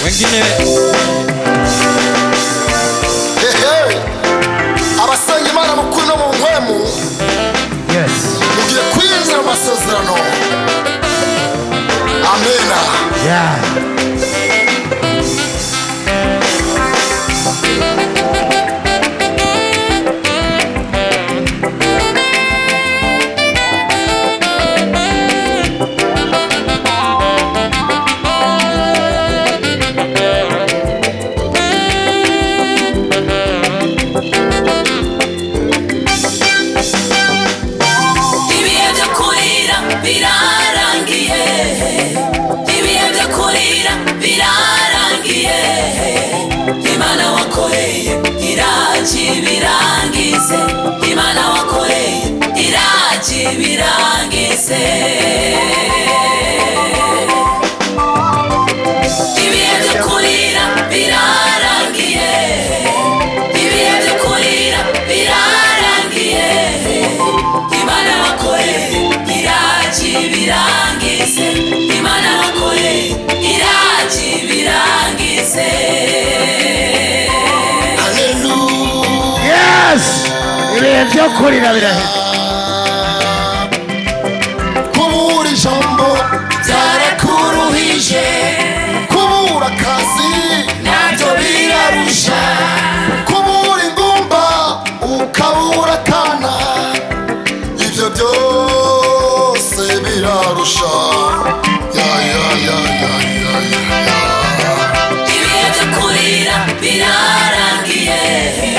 wengine abasenga Imana mu kuri no mu nkwemu. yes mugiye kwinjira mu masezerano. Amena. yeah Imana wakoreye iraje birangize. Ibihe byo kurira birarangiye, ibihe byo kurira birarangiye. Imana wakoreye iraje birangize, Imana wakoreye iraje birangize. ibihe byo kurira biraheze. kubura ijambo byarakuruhije, kubura akazi nabyo birarusha, kubura ingumba ukabura akana, ibyo byose birarusha. ibihe byo kurira birarangiye,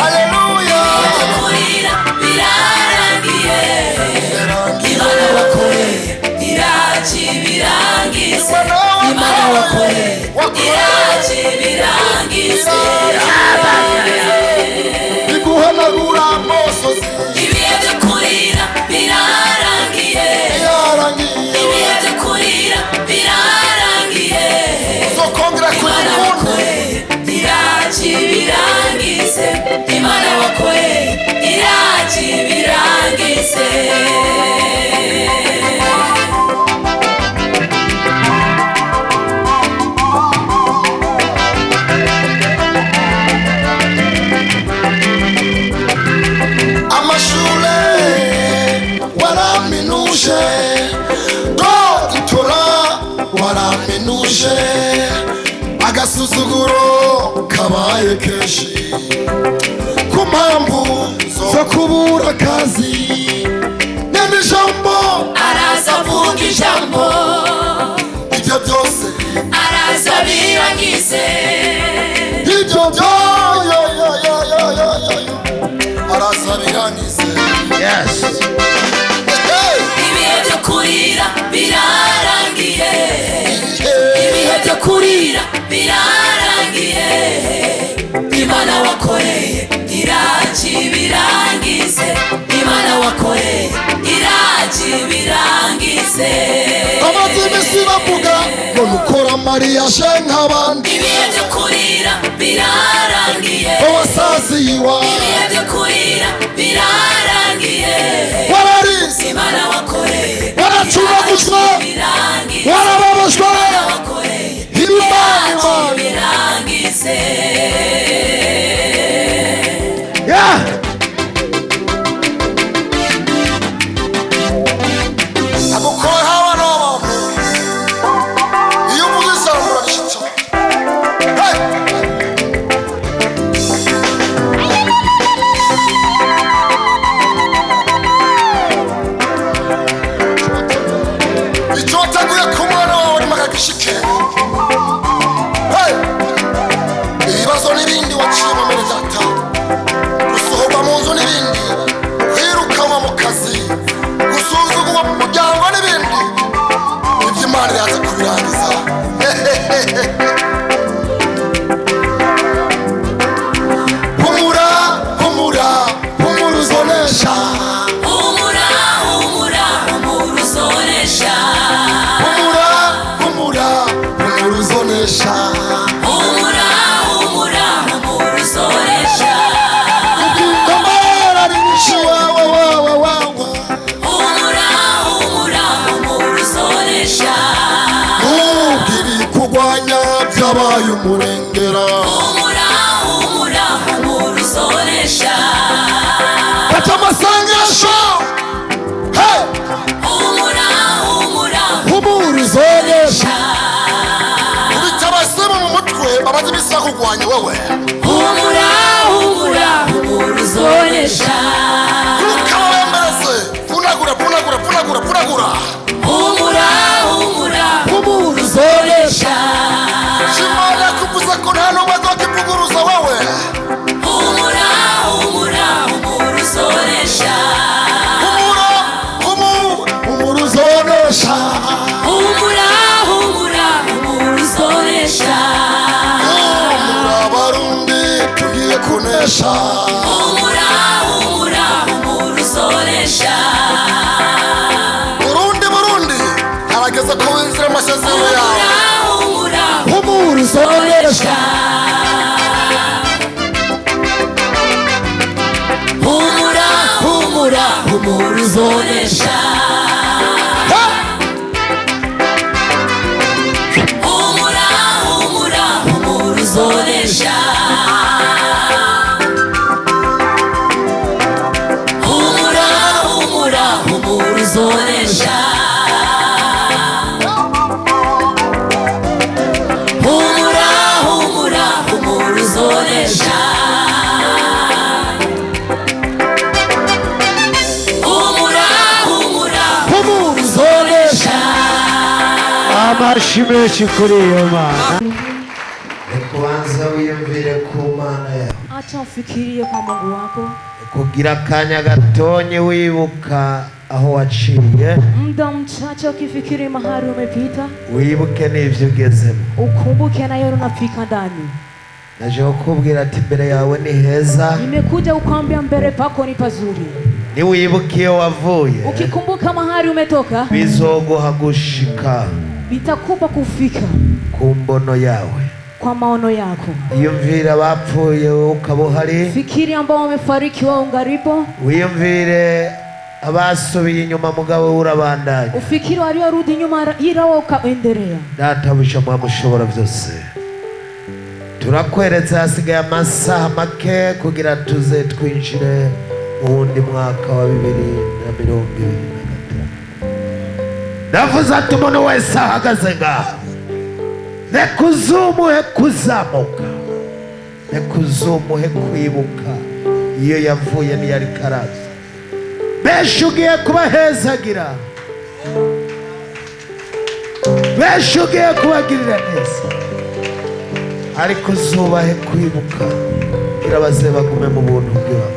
Haleluya. ibyo kurira birarangiye. Imana wakoreye iraje birangize, Imana wakoreye iraje birangize. biguhanagura amosozi Ibihe byo kurira birarangiye, ibihe byo kurira birarangiye. uzokongera Imana kubikunda. wakoreye iraje birangize, Imana wakoreye iraje birangize. amashure waraminuje, dogitora waraminuje, agasuzuguro kabaye kenshi ku mpamvu zo kubura akazi. nene ijambo Araza avuga ijambo, ibyo byose araza birangize. ibyo araza birangize. yes Ibihe byo kurira birarangiye, ibihe byo kurira birarangiye. Imana wakoreye iraje birangize, Imana wakoreye iraje birangize. amaze imisi bavuga ngo nukora mariyaje nk'abandi, Ibihe byo kurira birarangiye, wasaziwa ibihe byo kurira birarangiye. wararize Imana wakoreye waracuraguzwa birangize, warababajwe Imana wakoreye Imana birangize. yeah agukora hawa n'abantu iyo uvuze ijambo urarishitsa. icyo wateguye ku mwana wawe y'umurengera humura humura humura uzonesha fata amasengesho hey humura humura humura uzonesha ubitabasema mu mutwe babaze ibisa kugwanya wowe humura humura humura uzonesha ukabembereze punagura punagura punagura punagura humura humura humura uzonesha Shimana kuvuza ko nta n'umwe azokivuguruza wowe humura humura humura uzonesha humura humura uzonesha humura humura humura uzonesha humura abarundi tugiye kunesha humura humura humura uzonesha Burundi harageze ko winjira amasezerano yawe humura humura uzonesha humura humura humura uzonesha humura humura humura uzonesha humura humura humura uzonesha humura humura humura uzonesha humura humura humura uzonesha Amashi menshi kuri iyo mana. Kuanza wiyumvire ku Mana yawe, Acha ufikirie kwa Mungu wako, Kugira akanya gatonye wibuka aho waciye, muda mchache ukifikiri mahali umepita, wibuke n'ivyo ugezemo. ukumbuke na yale unafika ndani. Naje kukubwira ati imbere yawe ni heza, Nimekuja kukwambia mbele pako ni pazuri. niwibuka iyo wavuye Ukikumbuka mahali umetoka, bizoguha gushika bitakupa kufika ku mbono yawe. kwa maono yako. Iyumvire abapfuye ukaba uhari, Fikiri ambao wamefariki wao ungaripo, wiyumvire abasubiye inyuma mugabo urabandanya. ufikiri waliorudi nyuma ila wao ukaendelea. Databuja mwamushobora byose, turakweretse hasigaye amasaha make kugira tuze twinjire mu wundi mwaka wa 2025. Ndavuze ati umuntu wese ahagaze ngaha, reka uzumuhe kuzamuka, reka uzumuhe kwibuka iyo yavuye niyo ariko araza. Benshi ugiye kubahezagira, benshi ugiye kubagirira neza, ariko uzubahe kwibuka kugira baze bagume mu buntu bwawe.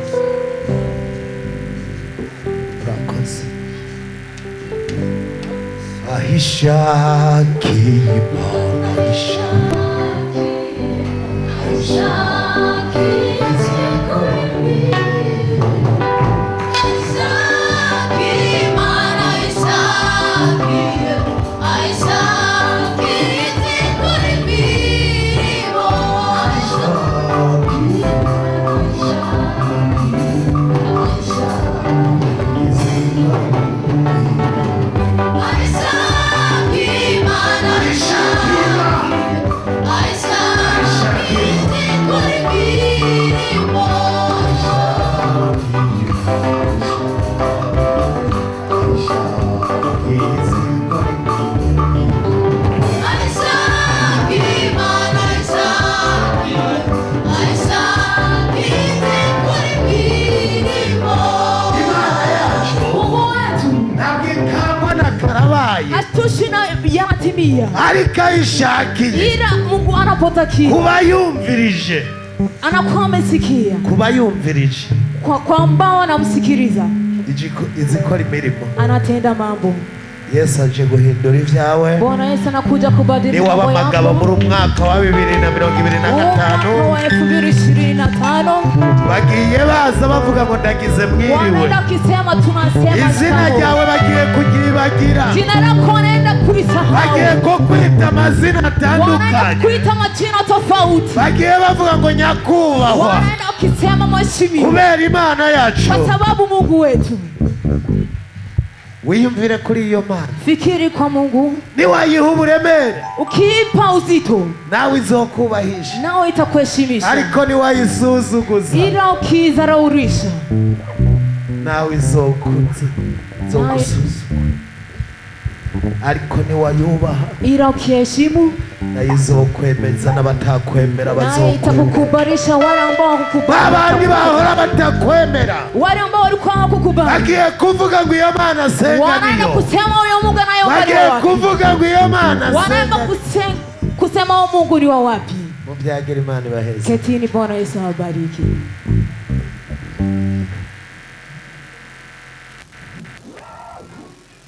Urakoze. Ahishakiye Imana, Hatushina yanatimia, ariko ayishakiye ila Mungu anapotakia kuba yumvirije, anakuwa amesikia kuba yumvirije kwa ambao anamsikiliza, izikora imirimo. anatenda mambo. Yesu aje guhindura ibyawe. Bwana Yesu anakuja kubadilisha Ni waba mambo magabo yako. muri umwaka wa 2025 wa 2025 bagiye baza bavuga ngo ndagize mwiriwe, wanaenda kisema tunasema izina ryawe bagiye kugibagira, jina lako wanaenda kulisahau, bagiye ko kwita amazina wanaenda atandukanye, kuita majina tofauti, bagiye bavuga ngo nyakubahwa, wanaenda ukisema mheshimiwa, kubera Imana yacu kwa sababu Mungu wetu wiyumvire kuri iyo mana. Fikiri kwa Mungu. Niwayiha uburemere, Ukiipa uzito, nawe izokubahisha. nao itakuheshimisha. Ariko niwayisuzuguza, Ila ukizaraurisha, nawe izogusuzugura. Ariko niwayubaha, ila ukiheshimu, nayo izokwemeza n'abatakwemera naye bazokwemera. itakukubarisha wale ambao hukukubali. Babandi bahora batakwemera, Wale ambao walikuwa hawakukubali, bagiye kuvuga ngo iyo mana senga wanaenda niyo. kusema huyo Mungu anayeungaliwa Bagiye wapi? kuvuga ngo iyo mana Wanaenda senga. kusema huyo Mungu ni wa wapi? Muvyagira Imana ibaheze. Ketini, Bwana Yesu awabariki.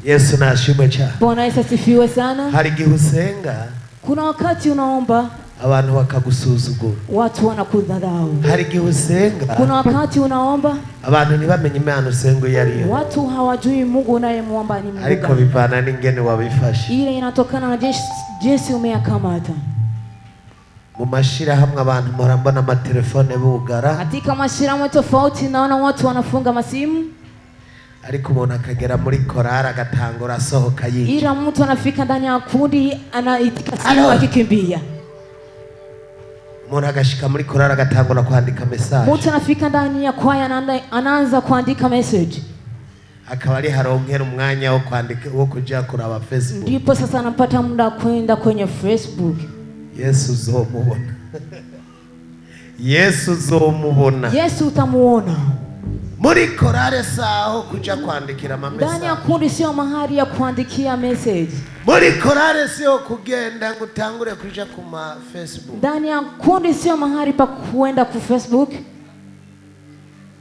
Yesu nashimwe cyane. Bwana Yesu asifiwe sana. Hari igihe usenga Kuna wakati unaomba abantu bakagusuzugura. watu wanakudharau. Hari igihe usenga Kuna wakati unaomba abantu ntibamenye Imana usenga iyo ariyo. watu hawajui Mungu unayemwomba ni Mungu Ariko gani. bivana n'ingene wabifashe. Ile inatokana na jinsi umeyakamata. Mu mashirahamwe abantu mpora mbona amatelefone bugara, Katika mashirahamwe tofauti naona watu wanafunga masimu, ariko umuntu akagera muri korari agatangura asohoka yinjira. ila mtu anafika ndani ya kundi anaitika simu Alo. akikimbia. Umuntu agashika muri korari agatangura kwandika message, Mtu anafika ndani ya kwaya anaanza kuandika message. akaba ari haronkera umwanya wo kwandika wo kuja kuraba Facebook. Ndipo sasa anapata muda kwenda kwenye Facebook. Yesu uzomubona. Yesu uzomubona. Yesu utamuona. Muri korari saho kuja kwandikira ama Ndani ya message. kundi sio mahali ya kuandikia message. Muri korari sio kugenda ngutangure kuja kuma Facebook. Ndani ya kundi sio mahali pa kuenda ku Facebook.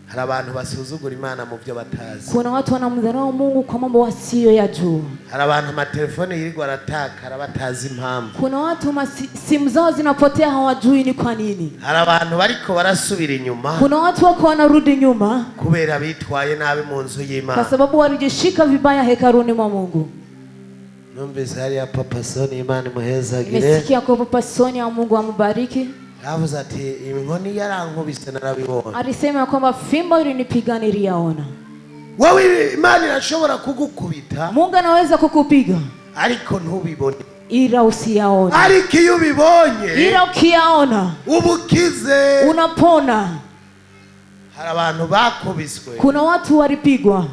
Hari abantu basuzugura Imana mu byo batazi. Kuna watu wanamdharau Mungu kwa mambo wasiyoyajua. Hari abantu amatelefone yirirwa aratakara batazi impamvu. Kuna watu simu zao zinapotea hawajui ni kwa nini. Hari abantu bariko barasubira inyuma Kuna watu wako wanarudi nyuma kubera bitwaye nabi mu nzu kwa y'Imana. sababu walijishika vibaya hekaruni mwa Mungu. Numvise hari ya Papa Soni Imana imuhezagire. Nimesikia kwa Papa Sonia wa Mungu amubariki. Yavuze ati inkoni yarankubise narabibona. Alisema kwamba fimbo ilinipiga niliyaona. Wowe Imana irashobora kugukubita Mungu anaweza kukupiga ariko ntubibone. ila usiyaone. Ariko iyo ubibonye Ila ukiyaona ubukize. unapona. Hari abantu bakubiswe Kuna watu walipigwa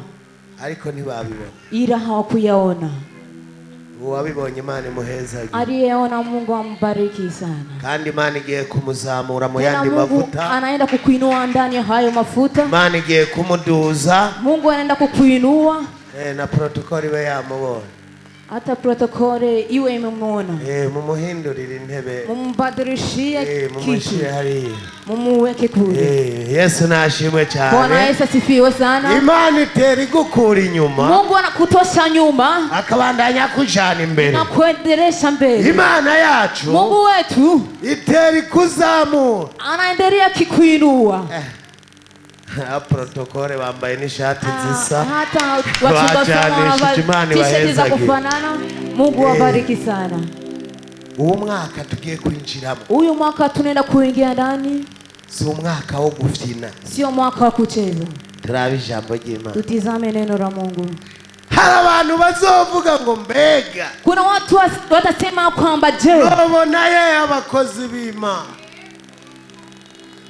ariko ntibabibona. ila hawakuyaona. Uwabibonye Imana imuhezagire. Aliyeona Mungu ambariki sana. Kandi Imana igiye kumuzamura mu Tena yandi Mungu mavuta. anaenda kukuinua ndani ya hayo mafuta. Imana igiye kumuduza. Mungu anaenda kukuinua. Na protokoli we yamubona. Hata protokole iwe imemwona. Mumuhindurire intebe. Mumbadilishie kitu. Mumushire hariya. Mumuweke kule. Yesu nashimwe cyane. Bwana Yesu asifiwe sana. Imana itera igukura inyuma. Mungu anakutosha nyuma Akabandanya kujana imbere. na kuendelesha mbele. Imana yacu Mungu wetu itera ikuzamura. anaendelea kikuinua. Protokole bambaye n'ishati zisa. Hata wachungaji wanavaa t-shirt za kufanana. Mungu awabariki sana. Uwo mwaka tugiye kwinjiramo. Huyu mwaka tunaenda kuingia ndani. Si umwaka wo gufyina. Sio mwaka wa kucheza. Turabe ijambo ry'Imana. Tutizame neno la Mungu. Hari abantu bazovuga ngo mbega. Kuna watu watasema kwamba je, nobona ye abakozi b'Imana.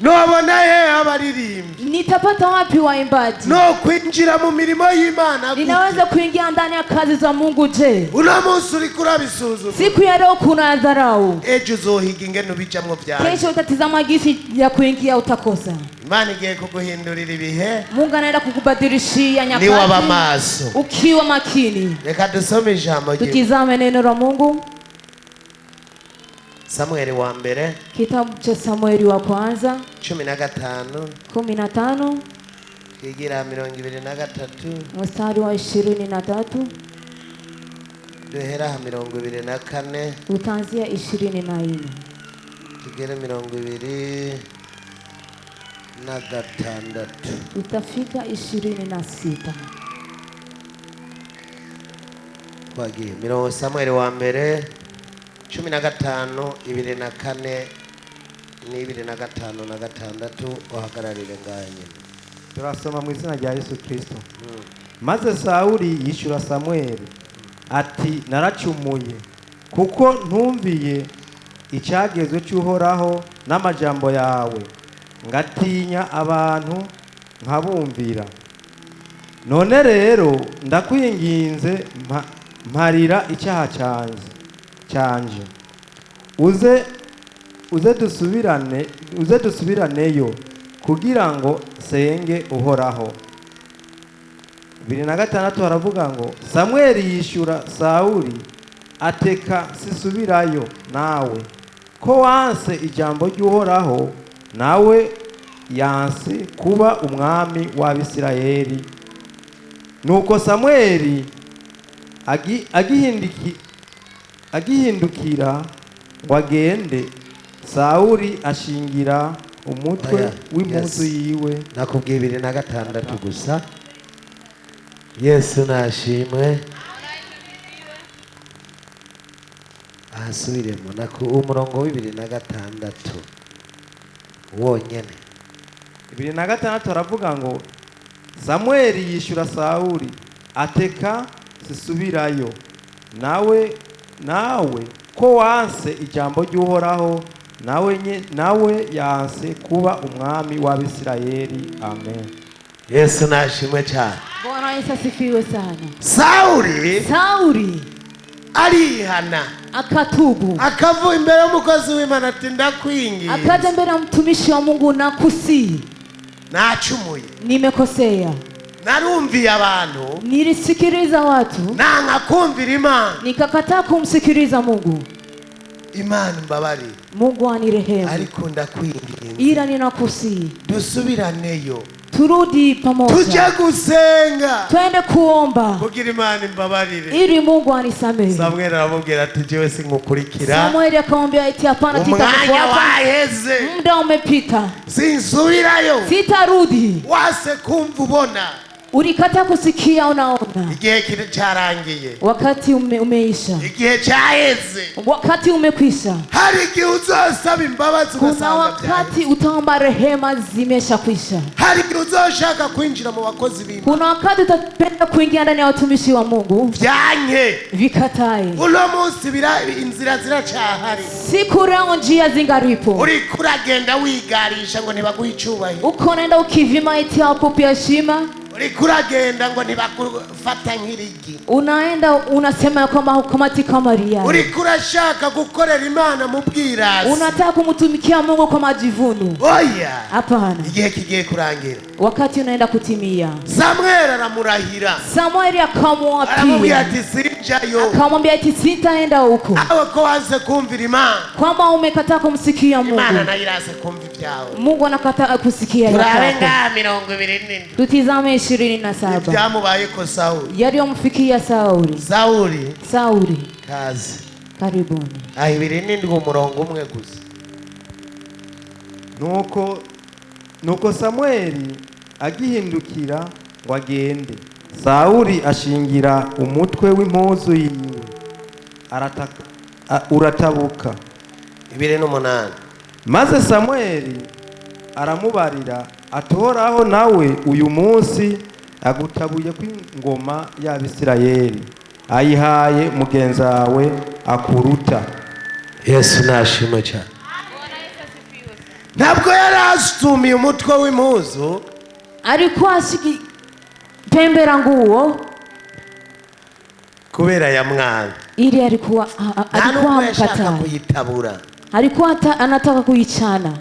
Nobona ye abaririmbi. nitapata wapi waimbaji? No kwinjira mu mirimo y'Imana. Ninaweza kuingia ndani ya kazi za Mungu je? Uno munsi uri kurabisuzuma. Siku ya leo kuna dharau. Ejo uzohiga ingene ubijamwo byawe. Kesho utatizama gisi ya kuingia utakosa. Imana igiye kuguhindurira ibihe. Mungu anaenda kukubadilishia nyakati. Ni waba maso. Ukiwa makini. Reka dusome ijambo ry'Imana. Tutizame neno la Mungu. Samueli wa mbere. Kitabu cha Samueli wa kwanza 15. Kigira 23. Mstari wa 23. Duhera 24. Utaanzia 24. Tugere 26. Utafika 26. Twagiye. Samueli wa mbere 15, 24 25 na 6 uhagararire nganye. Turasoma mu izina rya Yesu Kristo. Maze Sawuli yishura Samweli ati naracumuye kuko ntumviye icyagezwe cy'Uhoraho n'amajambo yawe, ngatinya abantu nkabumvira. None rero ndakwinginze mparira icyaha cyanje, uze dusubiraneyo kugira ngo senge Uhoraho. 26 haravuga ngo Samweli yishura Sawuli ateka sisubirayo nawe, ko wanse ijambo ry'Uhoraho, nawe yanse kuba umwami w'Abisirayeli. Nuko Samweli agihindukira wagende, Sawuli ashingira umutwe w'impuzu yiwe. Nakubwiye 26 gusa. Yesu nashimwe. Asubiremo umurongo wa 26 wonyene. 26 aravuga ngo Samweli yishura Sawuli ateka sisubirayo nawe ko wanse ijambo ry'Uhoraho, nawe yanse kuba umwami w'Abisirayeli. Amen. Yesu nashimwe cyane. Bwana Yesu asifiwe sana. Sawuli alihana akatubu, akavuga imbere y'umukozi w'Imana ati ndakwinginze, akaja mbele ya mtumishi wa Mungu na kusi, nacumuye, nimekosea, narumviye abantu, nilisikiliza watu, nanga kumvira Imana, nikakataa kumsikiliza Mungu. Imana mbabari, Mungu anirehemu, ariko ndakwinginze, ila ninakusi dusubiraneyo, turudi pamoja, tuje gusenga, twende kuomba kugira Imana imbabarire, ili Mungu anisamehe. Samweli aramubwira ati jewe singukurikira. Samweli akamwambia eti hapana, umwanya waheze, muda umepita, sinsubirayo, sitarudi. Wase kumva ubona, ulikata kusikia unaona. Igihe kile charangiye, wakati umeisha. Igihe chaheze, wakati umekwisha. Hari igihe uzosaba imbabazi, kuna wakati utaomba rehema zimeshakwisha. Hari igihe uzoshaka kwinjira mu bakozi b'Imana, kuna wakati utapenda kuingia ndani ya watumishi wa Mungu, vyanke vikatae. ulo munsi inzira ziracahari, siku leo njia zingaripo, uriko uragenda wigarisha ngo ntibaguhe icubahiro, uko naenda ukivima eti hakupi heshima, uriko uragenda ngo ntibakufata nk'irigi, unaenda unasema kwamba hukamati kama ria, uriko urashaka gukorera Imana mu bwirasi, unataka kumtumikia Mungu kwa majivuno. Oya, hapana, igihe kigiye kurangira, wakati unaenda kutimia. Samweli aramurahira, Samweli akamwapia, aramubwira ati sinjayo, akamwambia ati sitaenda huko, awe ko waze kumvira Imana, kwamba umekataa kumsikia Mungu, Imana nayo irase kumva ibyawe. Mungu anakataa kusikia yako. Turarenga 27. Tutizame 27. Byamubaye ko Sawuli, yaliyomfikia Sauli. kazi Karibuni. 27 umurongo umwe gusa. Nuko Samweli agihindukira ngo agende, Sawuli ashingira umutwe w'impuzu yiwe, uratabuka. 28. Maze Samweli aramubarira atoraho, nawe uyu munsi agutabuye kw'ingoma y'Abisirayeli, ayihaye mugenza wawe akuruta. Yesu nashimwe cyane. Ntabwo yari asumiye umutwe w'impuzu, alikuwa pembera nguo kubera ya mwana, ili alikuwa mkataa kuyitabura, alikuwa anataka kuichana,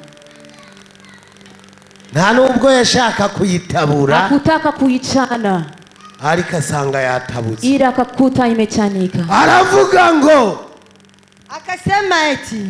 nta nubwo yashaka kuyitabura, hakutaka kuichana, ariko asanga yatabuze, ila akakuta imechanika. Aravuga ngo, akasema eti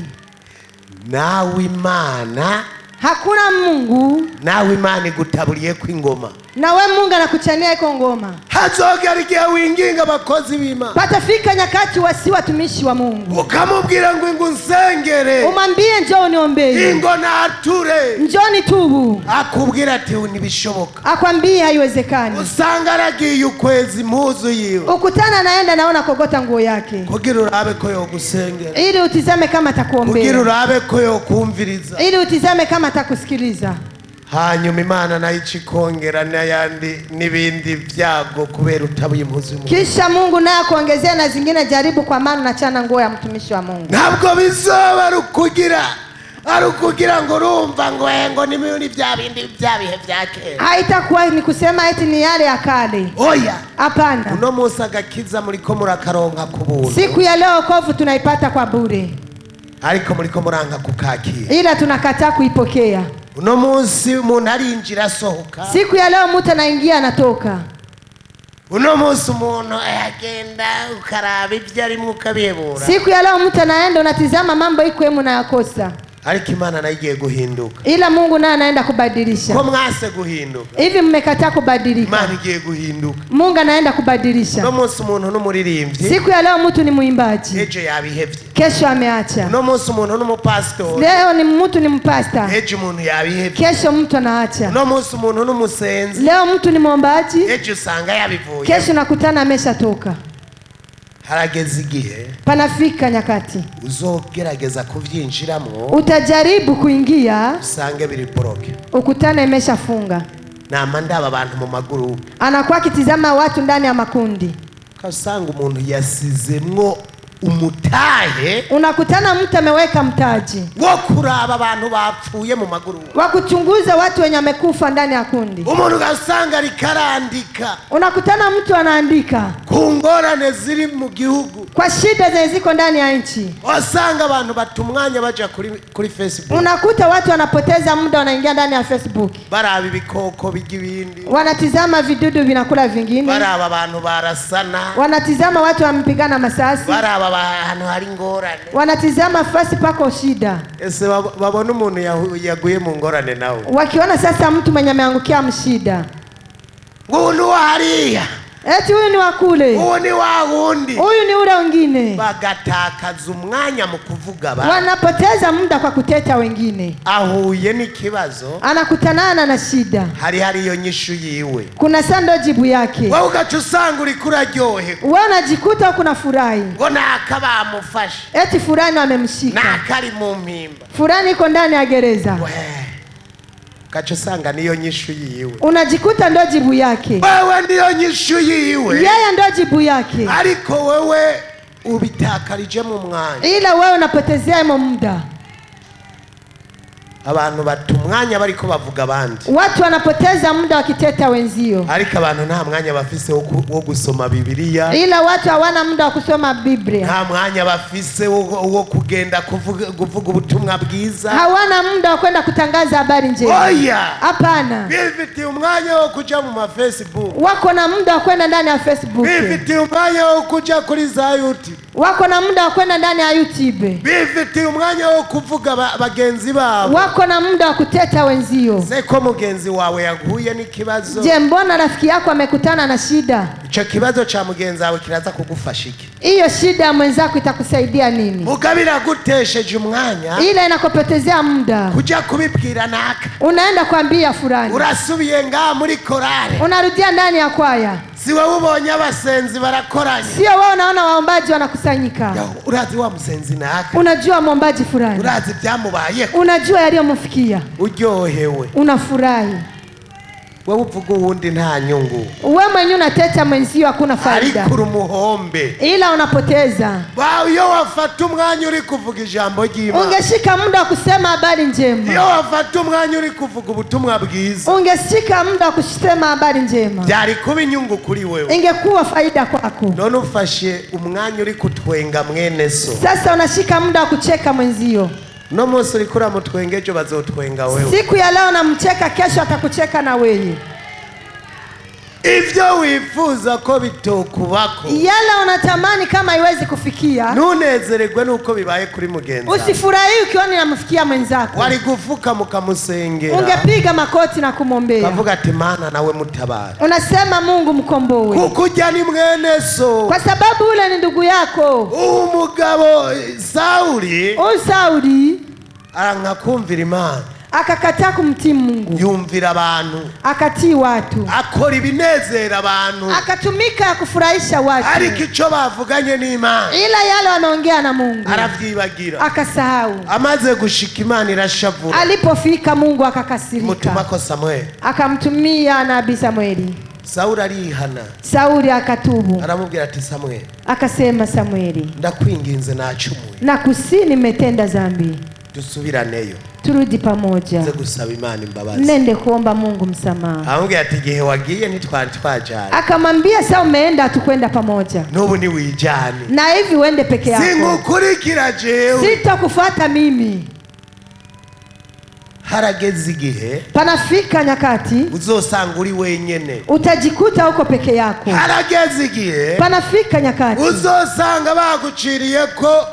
nawe Imana, hakuna Mungu, nawe Imana igutaburiye kw'ingoma, nawe Mungu anakuchania iko ngoma. Hazogera igihe winginga abakozi b'Imana, patafika nyakati wasi watumishi wa Mungu, ukamubwira ngo nsengere, umwambie njoo niombee, ingo nature, njoo nitubu, akubwira ati ntibishoboka, akwambie haiwezekani. Usanga aragiye ukwezi impuzu yiwe, ukutana naenda naona kogota nguo yake, kugira urabe ko yogusengera, ili utizame kama atakuombea, kugira urabe ko yokumviriza, ili utizame kama atakusikiliza. hanyuma Imana nayo ikikongera n'ayandi n'ibindi byago kubera utabuye impuzu y'umuntu. Kisha Mungu naye akuongezea na zingine jaribu kwa maana unachana nguo ya mtumishi wa Mungu. Ntabwo bizoba ari ukugira ngo urumva ngo ni bya bindi bya bihe bya kera. Haitakuwa ni kusema eti ni yale ya kale. Oya. Hapana. Uno munsi agakiza muriko murakaronka ku buntu. Siku ya leo wokovu tunaipata kwa bure. Ariko muriko muranka kukakira. Ila tunakataa kuipokea. Uno munsi umuntu arinjira asohoka. Siku ya leo mtu anaingia anatoka. Uno munsi umuntu agenda ukaraba ibyo arimo ukabibura. Siku ya leo mtu anaenda unatizama mambo iko yemu na yakosa. Ariko Imana nayo igiye guhinduka. Ila Mungu naye anaenda kubadilisha. Ko mwase guhinduka. Hivi mmekataa kubadilika. Imana igiye guhinduka. Mungu anaenda kubadilisha. Uno munsi umuntu n'umuririmbyi. Siku ya leo mtu ni muimbaji. Ejo yabihevye. Kesho ameacha. Uno munsi umuntu n'umupastor. Leo ni mtu ni mpasta. Ejo umuntu yabihevye. Kesho mtu anaacha. Uno munsi umuntu n'umusenzi. Leo mtu ni mwombaji. Ejo usanga yabivuye. Kesho nakutana ameshatoka. Harageze igihe Panafika nyakati uzogerageza kuvyinjiramo, utajaribu kuingia usange biri bloke, ukutane imeshafunga. nama ndaba abantu mu maguru, Anakuwa kitizama watu ndani ya makundi, kasanga umuntu yasizemwo umutahe, unakutana mtu ameweka mtaji wo kuraba abantu bapfuye mu maguru, wa kuchunguza watu wenye amekufa ndani ya kundi. Umuntu gasanga rikarandika, Unakutana mtu anaandika ku ngorane ziri mu gihugu, kwa shida zenye ziko ndani ya nchi. Wasanga abantu batumwanya baja kuri Facebook, Unakuta watu wanapoteza muda wanaingia ndani ya Facebook, baraba ibikoko bigibindi, wanatizama vidudu vinakula vingine, baraba abantu barasana, wanatizama watu wamepigana masasi, baraba abantu hari ngorane, wanatizama fasi pako shida. Ese babona umuntu yaguye mu ngorane nawe, Wakiona sasa mtu mwenye ameangukia mshida, ngunu hariya, eti huyu ni wakule, uwo ni wa wundi, huyu ni ule wengine, bagatakaza umwanya mu kuvuga ba, wanapoteza muda kwa kuteta wengine. ahuye n'ikibazo, Anakutanana na shida, hari iyo nyishu yiwe, kuna sando jibu yake. wewe ugaca usanga uri kuraryohe, Wewe unajikuta kuna furahi, ngo naka bamufashe, eti fulani wamemshika, nakari mu mpimba, fulani iko ndani ya gereza. Ugaca usanga niyo nyishu yiwe, Unajikuta ndo jibu yake, wewe ndiyo nyishu yiwe, yeye ndo jibu yake, ariko wewe ubitakarije mu mwanya. ila wewe unapotezea muda. Abantu batumwanya bariko bavuga abandi, Watu wanapoteza muda wakiteta wenzio, ariko abantu nta mwanya bafise wo gusoma Bibiliya, ila watu hawana muda wa kusoma Biblia, nta mwanya bafise wo kugenda kuvuga ubutumwa bwiza, hawana muda wa kwenda kutangaza habari njema. Oya, Hapana, bifitiye umwanya wo kuja mu ma Facebook, wako na muda wa kwenda ndani ya Facebook, bifitiye umwanya wo kuja kuri za YouTube, wako na muda wa kwenda ndani ya YouTube, bifitiye umwanya wo kuvuga bagenzi babo, wako na muda wa kuteta wenzio. seko mugenzi wawe yaguye n'ikibazo. Je, mbona rafiki yako amekutana na shida? Ico kibazo cha mugenzi wawe kiraza kugufasha iki? Hiyo shida ya mwenzako itakusaidia nini? Mugabira gutesheje umwanya, Ile inakopotezea muda, kuja kubibwira naka, unaenda kuambia fulani, urasubiye nga muri korale, unarudia ndani ya kwaya. si wewe ubonye abasenzi barakoranye, Sio wewe unaona waombaji wanakusanyika, urazi wa musenzi naka, unajua mwombaji fulani, urazi byamubaye, unajua yaliyomfikia, uryohewe, unafurahi. wewe uvuga uwundi nta nyungu, Wewe mwenyewe unateta mwenzio hakuna faida, ariko urumuhombe, ila unapoteza. iyo wafata umwanya uri kuvuga ijambo ry'Imana, Ungeshika muda wa kusema habari njema, iyo wafata umwanya uri kuvuga ubutumwa bwiza, ungeshika muda wa kusema habari njema, byari kuba inyungu kuri wewe. ingekuwa faida kwako. None ufashe umwanya uri kutwenga mwene so, Sasa unashika muda wa kucheka mwenzio. no munsi uri kura mutwenge, ejo bazotwenga wewe. Siku ya leo namcheka, kesho atakucheka na wewe. Ivyo wifuza ko bitokubako, Yala unatamani kama haiwezi kufikia, ntunezererwe nuko bibaye kuri mugenzi. usifurahi ukiona inamfikia mwenzako. Wari gufuka mukamusengera, Ungepiga makoti na kumwombea, kavuga ati Mana nawe mutabara, unasema Mungu mkomboe, kukujya ni mwene so, kwa sababu ule ni ndugu yako. umugabo Sauli Sauli aranka kumvira Imana, akakataa kumtii Mungu, yumvira abantu, akatii watu, akora ibinezera abantu, akatumika kufurahisha watu, ariko icyo bavuganye n'Imana, ila yale wanaongea na Mungu aravyibagira, akasahau. amaze gushika Imana irashavura. Alipofika Mungu akakasirika, mutumako Samuel, akamtumia nabii Samueli. Sauli arihana, Sauli akatubu, aramubwira ati Samuel, akasema Samueli, ndakwinginze nacumuye, nakusihi nimetenda dhambi, dusubiraneyo, turudi pamoja, nze gusaba Imana imbabazi. nende kuomba Mungu msamaha. Aramubwira ati igihe wagiye ntitwari twajana, Akamwambia sasa umeenda tukwenda pamoja, n'ubu niwijane, na hivi uende peke yako, singukurikira jewe. sitakufuata mimi. Harageze igihe Panafika nyakati uzosanga uri wenyene, utajikuta uko peke yako. harageze igihe Panafika nyakati uzosanga baguciriyeko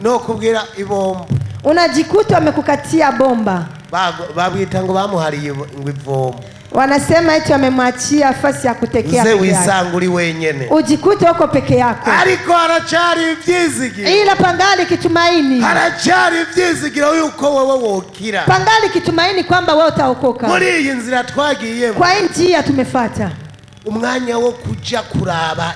no kubwira ibombo, unajikuta wamekukatia bomba, babwita ngo bamuhariye ngo ivomo, wanasema eti wamemwachia nafasi ya kutekea uze peke yake. wisanga uri wenyene, Ujikute uko peke yako, ariko haracari ivyizigiro, ila pangali kitumaini, haracari ivyizigiro yuko wewe wokira. pangali kitumaini kwamba wewe utaokoka. Muri iyi nzira twagiyemo, Kwa hii njia tumefata, umwanya wo kuja kuraba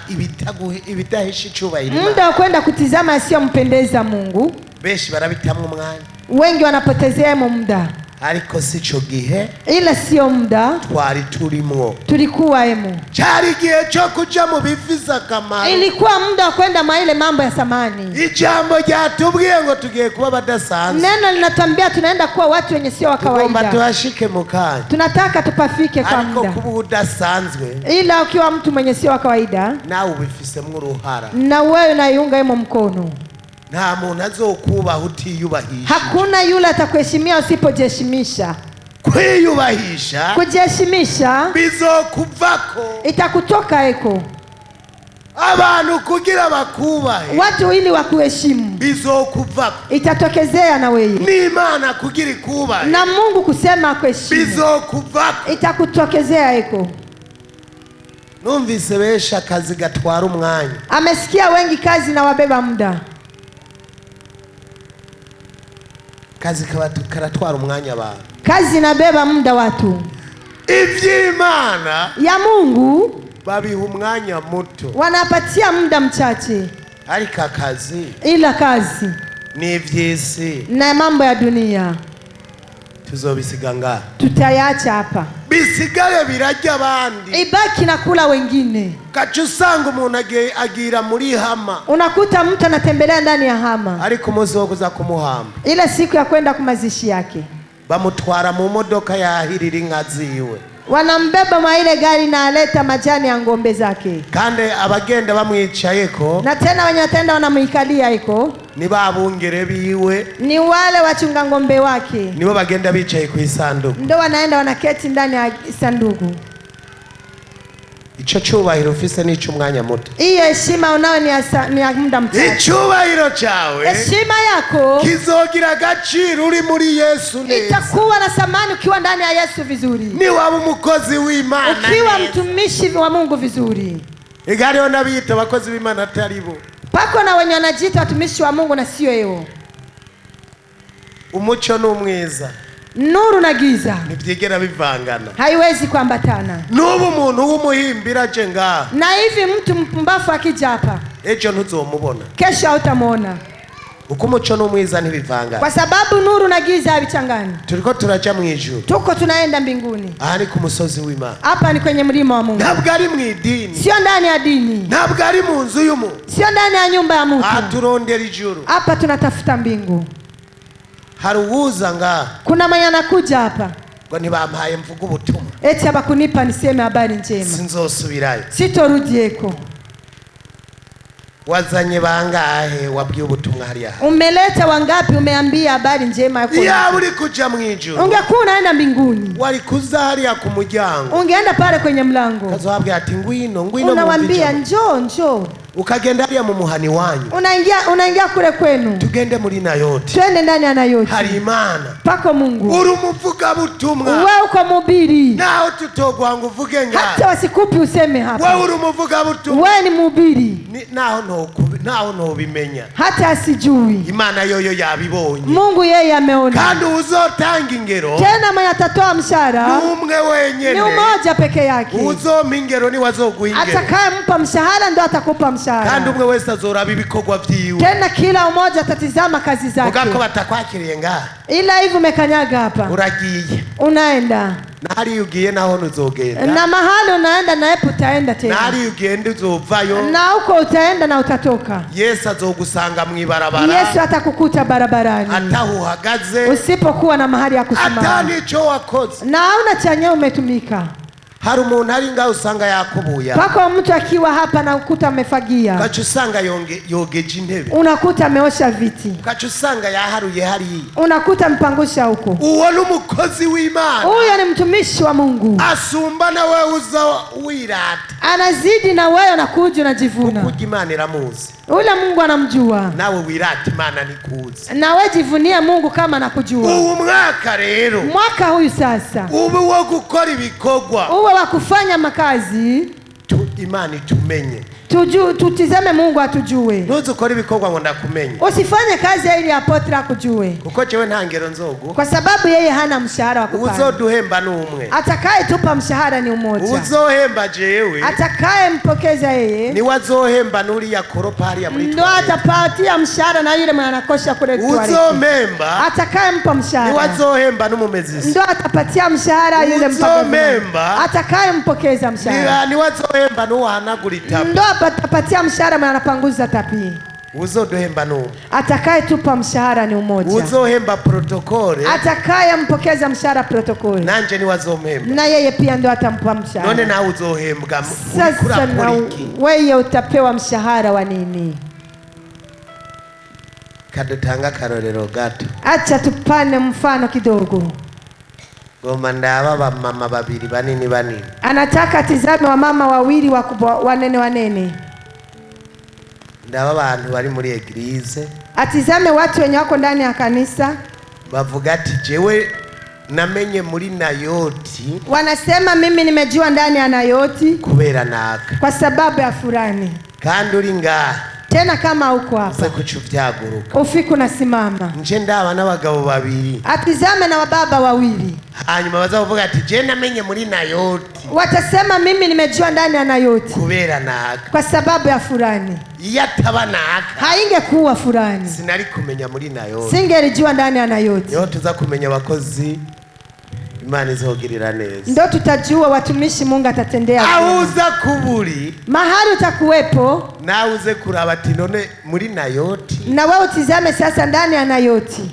ibidahesha icubahiro Imana, muda wa kwenda kutizama yasiyompendeza Mungu, benshi barabitamwo umwanya, wengi wanapotezea muda, ariko sico gihe ila sio muda twari turimwo. tulikuwa emu. Cyari igihe cyo kuja mu bifise akamaro, Ilikuwa muda wa kwenda maile mambo ya samani. ijambo ryatubwiye ngo tugiye kuba badasanzwe, Neno linatuambia tunaenda kuwa watu wenye sio wa tugomba kawaida, tuhashike mu kanya, tunataka tupafike kwa ariko muda. kuba udasanzwe Ila ukiwa mtu mwenye sio wa kawaida nawe ubifisemwo uruhara. na wewe unaiunga imo mkono, Nta muntu azokubaha utiyubahisha. hakuna yule atakuheshimia usipojiheshimisha. Kwiyubahisha Kujiheshimisha bizokuvako, itakutoka eko, abantu kugira bakubahe watu ili wakuheshimu bizokuvako, itatokezea na wewe, n'Imana kugira ikubahe na Mungu kusema akuheshimu bizokuvako. itakutokezea eko. Numvise benshi akazi gatwara umwanya, Amesikia wengi kazi na wabeba muda, kazi karatwara umwanya abantu, kazi inabeba muda watu. ivy'Imana Ya Mungu babiha umwanya muto, wanapatia muda mchache, ariko akazi ila kazi n'ivy'isi na mambo ya dunia tuzobisiga ngaha, tutayacha hapa, bisigare birarya abandi. ibaki na kula wengine. Gaca usanga umuntu agira muri hama, Unakuta mtu anatembelea ndani ya hama, ariko umunsi wo kuza kumuhamba ile siku ya kwenda kumazishi yake bamutwara mu modoka yahirira inka ziwe, wanambeba mwa ile gari na aleta majani ya ngombe zake, kandi abagenda bamwicayeko na tena wenye watenda wanamuikalia iko ni babungere biwe, ni wale wachunga ngombe wake, nibo bagenda bicaye ku isanduku. ndo wanaenda wanaketi ndani ya sanduku. Ico cubahiro ufise n'ico umwanya muto, Hiyo heshima unao ni ya muda mchache. icubahiro cawe Heshima yako kizogira agaciro uri muri Yesu neza, itakuwa na thamani ukiwa ndani ya Yesu vizuri, ni waba umukozi w'Imana ukiwa neza. mtumishi wa Mungu vizuri. Igariho n'abiyita abakozi b'Imana atari bo, Pako na wenye wanajiita watumishi wa Mungu na sio yeo. umuco n'umwiza Nuru na giza ntibyigera bivangana. haiwezi kuambatana. N'ubu umuntu w'umuhimbira aje ngaha, Na hivi mtu mpumbafu akija hapa, ejo ntuzomubona, kesho hautamwona, uko umuco n'umwiza ntibivangana. kwa sababu nuru na giza havichangani. Turiko turaja mu ijuru, Tuko tunaenda mbinguni, aha ni ku musozi w'Imana, hapa ni kwenye mlima wa Mungu, ntabwo ari mu idini, sio ndani ya dini, ntabwo ari mu nzu y'umuntu, sio ndani ya nyumba ya aha mtu. turondera ijuru. Hapa tunatafuta mbingu. Hari uwuza ngaha Kuna mwenye anakuja hapa ngo ntibampaye mvuga ubutumwa, eti hapa kunipa niseme habari njema, sinzosubirayo. sitorudi eko. Wazanye bangahe wabwiye ubutumwa hariya? Umeleta wangapi umeambia habari njema yako? Yaba uri kuja mu ijuru, Ungekuwa unaenda mbinguni, wari kuza hariya ku muryango, ungeenda pale kwenye mlango, kazohabwira ati ngwino ngwino, unawambia njoo njoo, ukagenda hariya mu muhani wanyu, unaingia kule kwenu, tugende muri Nayoti, twende ndani ya Nayoti, hari Imana, pako Mungu, uri umuvugabutumwa, wewe uko mhubiri, naho tutogwa ngo uvuge hata ngaha, wasikupi useme hapa, wewe uri umuvugabutumwa, wewe ni mhubiri, naho ntaho nobimenya, hata asijui. Imana yoyo yabibonye. Mungu yeye ameona. Kandi uzotanga ingero Tena mwenye atatoa mshahara umwe wenyene, ni umoja peke yake. uzompa ingero ni wazoguha ingero, Atakayempa mshahara ndo atakupa mshahara. kandi umwe wese azoraba ibikorwa vyiwe. Tena kila umoja atatizama kazi zake. Ugako batakwakiriye ngaha, Ila hivi umekanyaga hapa, uragiye unaenda nari ugiye naho nuzogenda, na mahali unaenda na epo utaenda tena, nari ugenda uzovayo, na huko utaenda na utatoka. Yesu azogusanga mwibarabara, Yesu atakukuta barabarani ataho uhagaze, usipokuwa na mahali ya kusimama, ata nico wakoze. na hauna chenye umetumika. Hari umuntu ari ngaho usanga yakubuya, Pako mtu akiwa hapa na ukuta amefagia, ugaca usanga yogeje intebe, unakuta ameosha viti, ugaca usanga yaharuye hariya. unakuta mpangusha huko. Uwo n'umukozi w'Imana, Huyo ni mtumishi wa Mungu, asumba na wewe uza wirata, anazidi na wewe unakuja unajivuna. kuko Imana iramuzi, Ule Mungu anamjua, nawe wirata Imana nikuzi. na wewe jivunie Mungu kama anakujua. Uwo mwaka rero, Mwaka huyu sasa ube wo gukora ibikorwa, uwe wa kufanya makazi, Imana itumenye. tutizame Mungu atujue. Ntuzukore ibikorwa ngo ndakumenye, Usifanye kazi ili apotre akujue, kuko jewe nta ngero nzogu. kwa sababu yeye hana mshahara wa kupanda. Uzoduhemba n'umwe, Atakaye tupa mshahara ni umoja. uzohemba jewe Atakaye mpokeza yeye ni wazohemba n'uriya koropa hariya muri ndo atapatia mshahara, na yule mwenye anakosha kule toileti. uzomemba Atakaye mpa ni mshahara wazohemba n'umumezisi, ndo atapatia mshahara yule uzomemba atakaye mpokeza mshahara ni wazohemba n'uwahanagura itapi, ndo atapatia mshahara mwenye anapanguza tapi. uzoduhemba n'umwe, Atakaye tupa mshahara ni umoja. uzohemba protokole Atakaye mpokeza mshahara protokoli, nanje ni wazomemba. na yeye pia ndo atampa mshahara. None nawe uzohembwa Sasa na uriki. wewe utapewa mshahara wa nini? Kadutanga karorero gato, Acha tupane mfano kidogo. ngoma ndaba bamama babiri banini banini, Anataka tizame wa mama wawili wakubwa wanene, ndaba abantu bari muri eglise, atizame watu wenye wako ndani ya kanisa, bavuga ati jewe namenye muri Nayoti wanasema mimi nimejua ndani ya Nayoti kubera naka, kwa sababu ya fulani. kandi uri ngaha Tena kama uko uze hapa kuca uvyaguruka. ufiku nasimama, Nje ndaba n'abagabo babiri, atizame na wababa wawili, hanyuma bazavuga ati je namenye muri Nayoti watasema mimi nimejua ndani ya Nayoti kubera naka, kwa sababu ya fulani. iyo ataba naka Haingekuwa fulani, sinari kumenya muri Nayoti. singelijua ndani ya Nayoti. Niho tuza kumenya abakozi Imana izogirira neza, Ndo tutajua watumishi Mungu atatendea vyema. ahuza kuburi Mahali utakuwepo nawe uze kuraba ati none muri Nayoti na wewe utizame sasa ndani ya Nayoti.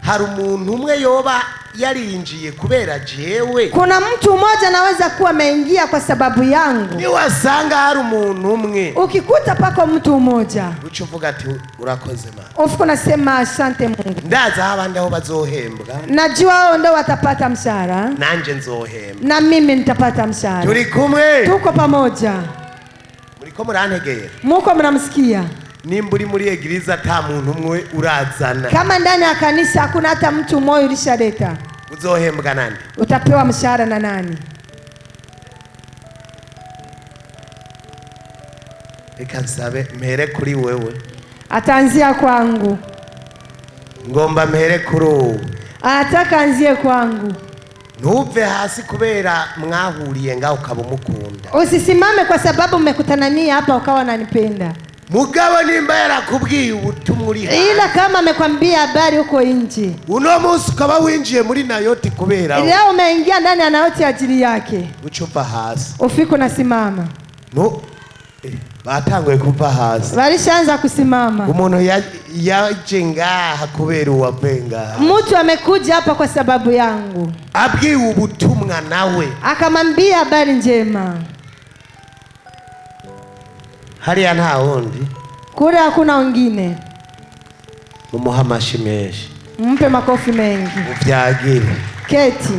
hari umuntu umwe yoba yarinjiye kubera jewe. Kuna mtu mmoja anaweza kuwa ameingia kwa sababu yangu. Niwasanga hari umuntu umwe, Ukikuta pako mtu mmoja, uca uvuga ati urakoze Mana, ufuko nasema asante Mungu. ndaza aho abandi aho bazohembwa, Najua wao ndo watapata mshahara nanje nzohembwa. na mimi nitapata mshahara. Turi kumwe, Tuko pamoja. muriko murantegera. Muko mnamsikia? Nimba uri muri eglise ata muntu umwe urazana, Kama ndani ya kanisa hakuna hata mtu mmoja ulishaleta, uzohembwa nande? utapewa mshahara na nani? Reka nsabe mpere kuri wewe, Ataanzia kwangu. ngomba mpere kuri ubu. Anataka anzie kwangu. Ntuve hasi kubera mwahuriye ngaho ukaba umukunda. Usisimame kwa sababu mmekutanania hapa ukawa unanipenda. Mugabo nimba yarakubwiye ubutumwa uri hasi, Ila kama amekwambia habari huko nje, uno munsi ukaba winjiye muri Nayoti kubera leo umeingia ndani ya Nayoti ajili yake, ucupa hasi. ufiku nasimama. No, batanguye kuva hasi. Walishaanza kusimama. Umuntu yaje ngaha kubera uwabenga, Mtu amekuja hapa kwa sababu yangu, abwiye ubutumwa nawe akamwambia habari njema. hariya nta wundi, Kule hakuna wengine. mumuha amashi menshi, Mpe makofi mengi. uvyagire. Keti.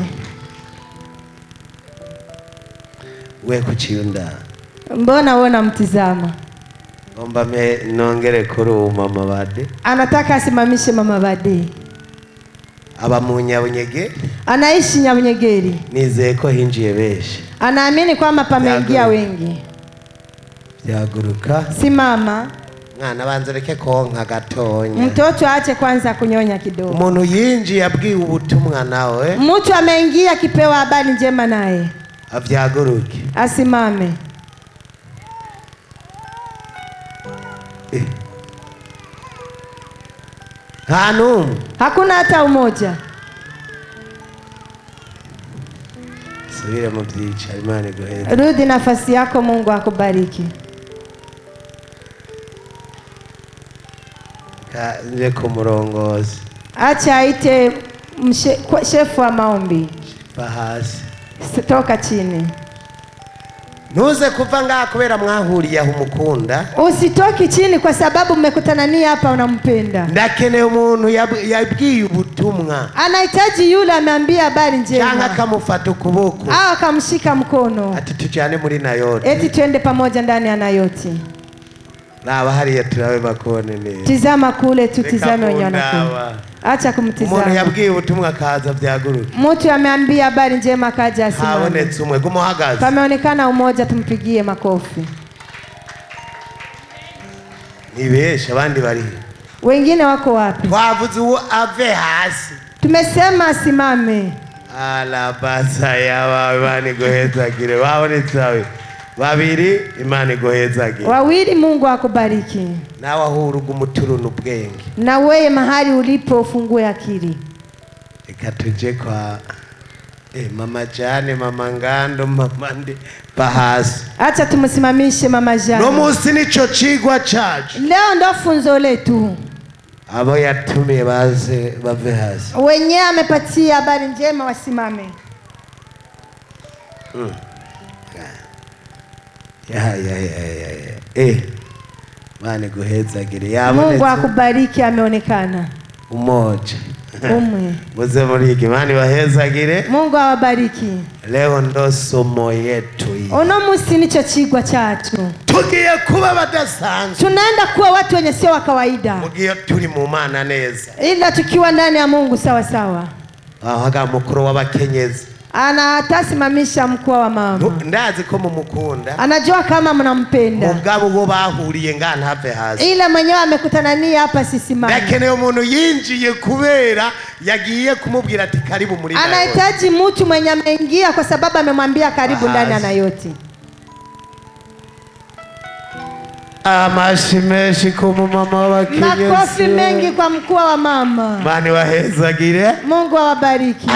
We kuchiunda, Mbona wewe unamtizama? ngomba nongere kuri uwo mama Bade Anataka asimamishe mama Bade. aba mu Nyabunyege, Anaishi Nyabunyegeri. nizeye ko hinjiye benshi. Anaamini kwamba pameingia wengi. Byaguruka Simama. mwana banza reke konka gatonya. Mtoto aache kwanza kunyonya kidogo. Umuntu yinjiye abwiye ubutumwa nawe. Mtu ameingia kipewa habari njema naye. Avyaguruke. Asimame. Hanu. Hakuna hata umoja. Subira mu byicaro Imana iguheze. Rudi nafasi yako, Mungu akubariki. Nje ku murongozi. Acha aite shefu wa maombi. Bahasi. Toka chini. Ntuze kuva ngaha kubera mwahuriye aho umukunda. Usitoki chini kwa sababu mmekutana naye hapa unampenda. Ndakeneye umuntu yabwiye ubutumwa. Anahitaji yule ameambia habari njema. Cyangwa akamufata ukuboko. Au akamshika mkono. Ati tujane muri Nayoti. Eti twende pamoja ndani ya Nayoti. Naba hariya turabe bakone neza. Tizama kule, tutizame wenye wanakuwa. Acha kumtizama. Umuntu yabwiye ubutumwa akaza byaguruka. Mtu ameambia habari njema kaja asimame. Habonetse umwe gumuhagaze. Pameonekana umoja, tumpigie makofi. Nibesha abandi bari. Wengine wako wapi? Twavuze uwo ave hasi. Tumesema asimame. Alabasa yawe Imana guhezagire. Babonetse awe. Babiri Imana iguhezagire. Wawili Mungu akubariki. Nawe ahuruga umuturuna ubwenge. Na wewe mahali ulipo ufungue akili. Ikatuje kwa mama Jane, mama Ngando, mama ndi Bahasi. Acha tumusimamishe mama Jane. No musi nico cigwa cacu. Leo ndo funzo letu. Abo yatumiye baze bave hasi. Wenye amepatia habari njema wasimame. Mane guhezagire. Mungu akubariki, ameonekana. Umoja. Umwe. Muze muri Imana bahezagire. Mungu awabariki. Leo ndo somo yetu hii. Uno musi nicho cigwa cacu. Tugiye kuba badasanzwe. Tunaenda kuwa watu wenye sio wa kawaida. Mugiye turi mu Mana neza. Ila tukiwa ndani ya Mungu sawa sawa. Haga mukuru w'abakenyezi. Anatasimamisha mkuu wa mama. Ndazi ko mumukunda. Anajua kama mnampenda. Mugabo bo bahuriye ngana have hasi. Ila mwenyewe amekutana naye hapa sisimama. Ndakeneye umuntu yinjiye kubera yagiye kumubwira ati karibu muri Nayoti. Anahitaji mtu mwenye ameingia kwa sababu amemwambia karibu ndani ya Nayoti. Amashimeshi ku mama w'abakenyezi. Makofi mengi kwa mkuu wa mama. Mani wahezagire. Mungu awabariki.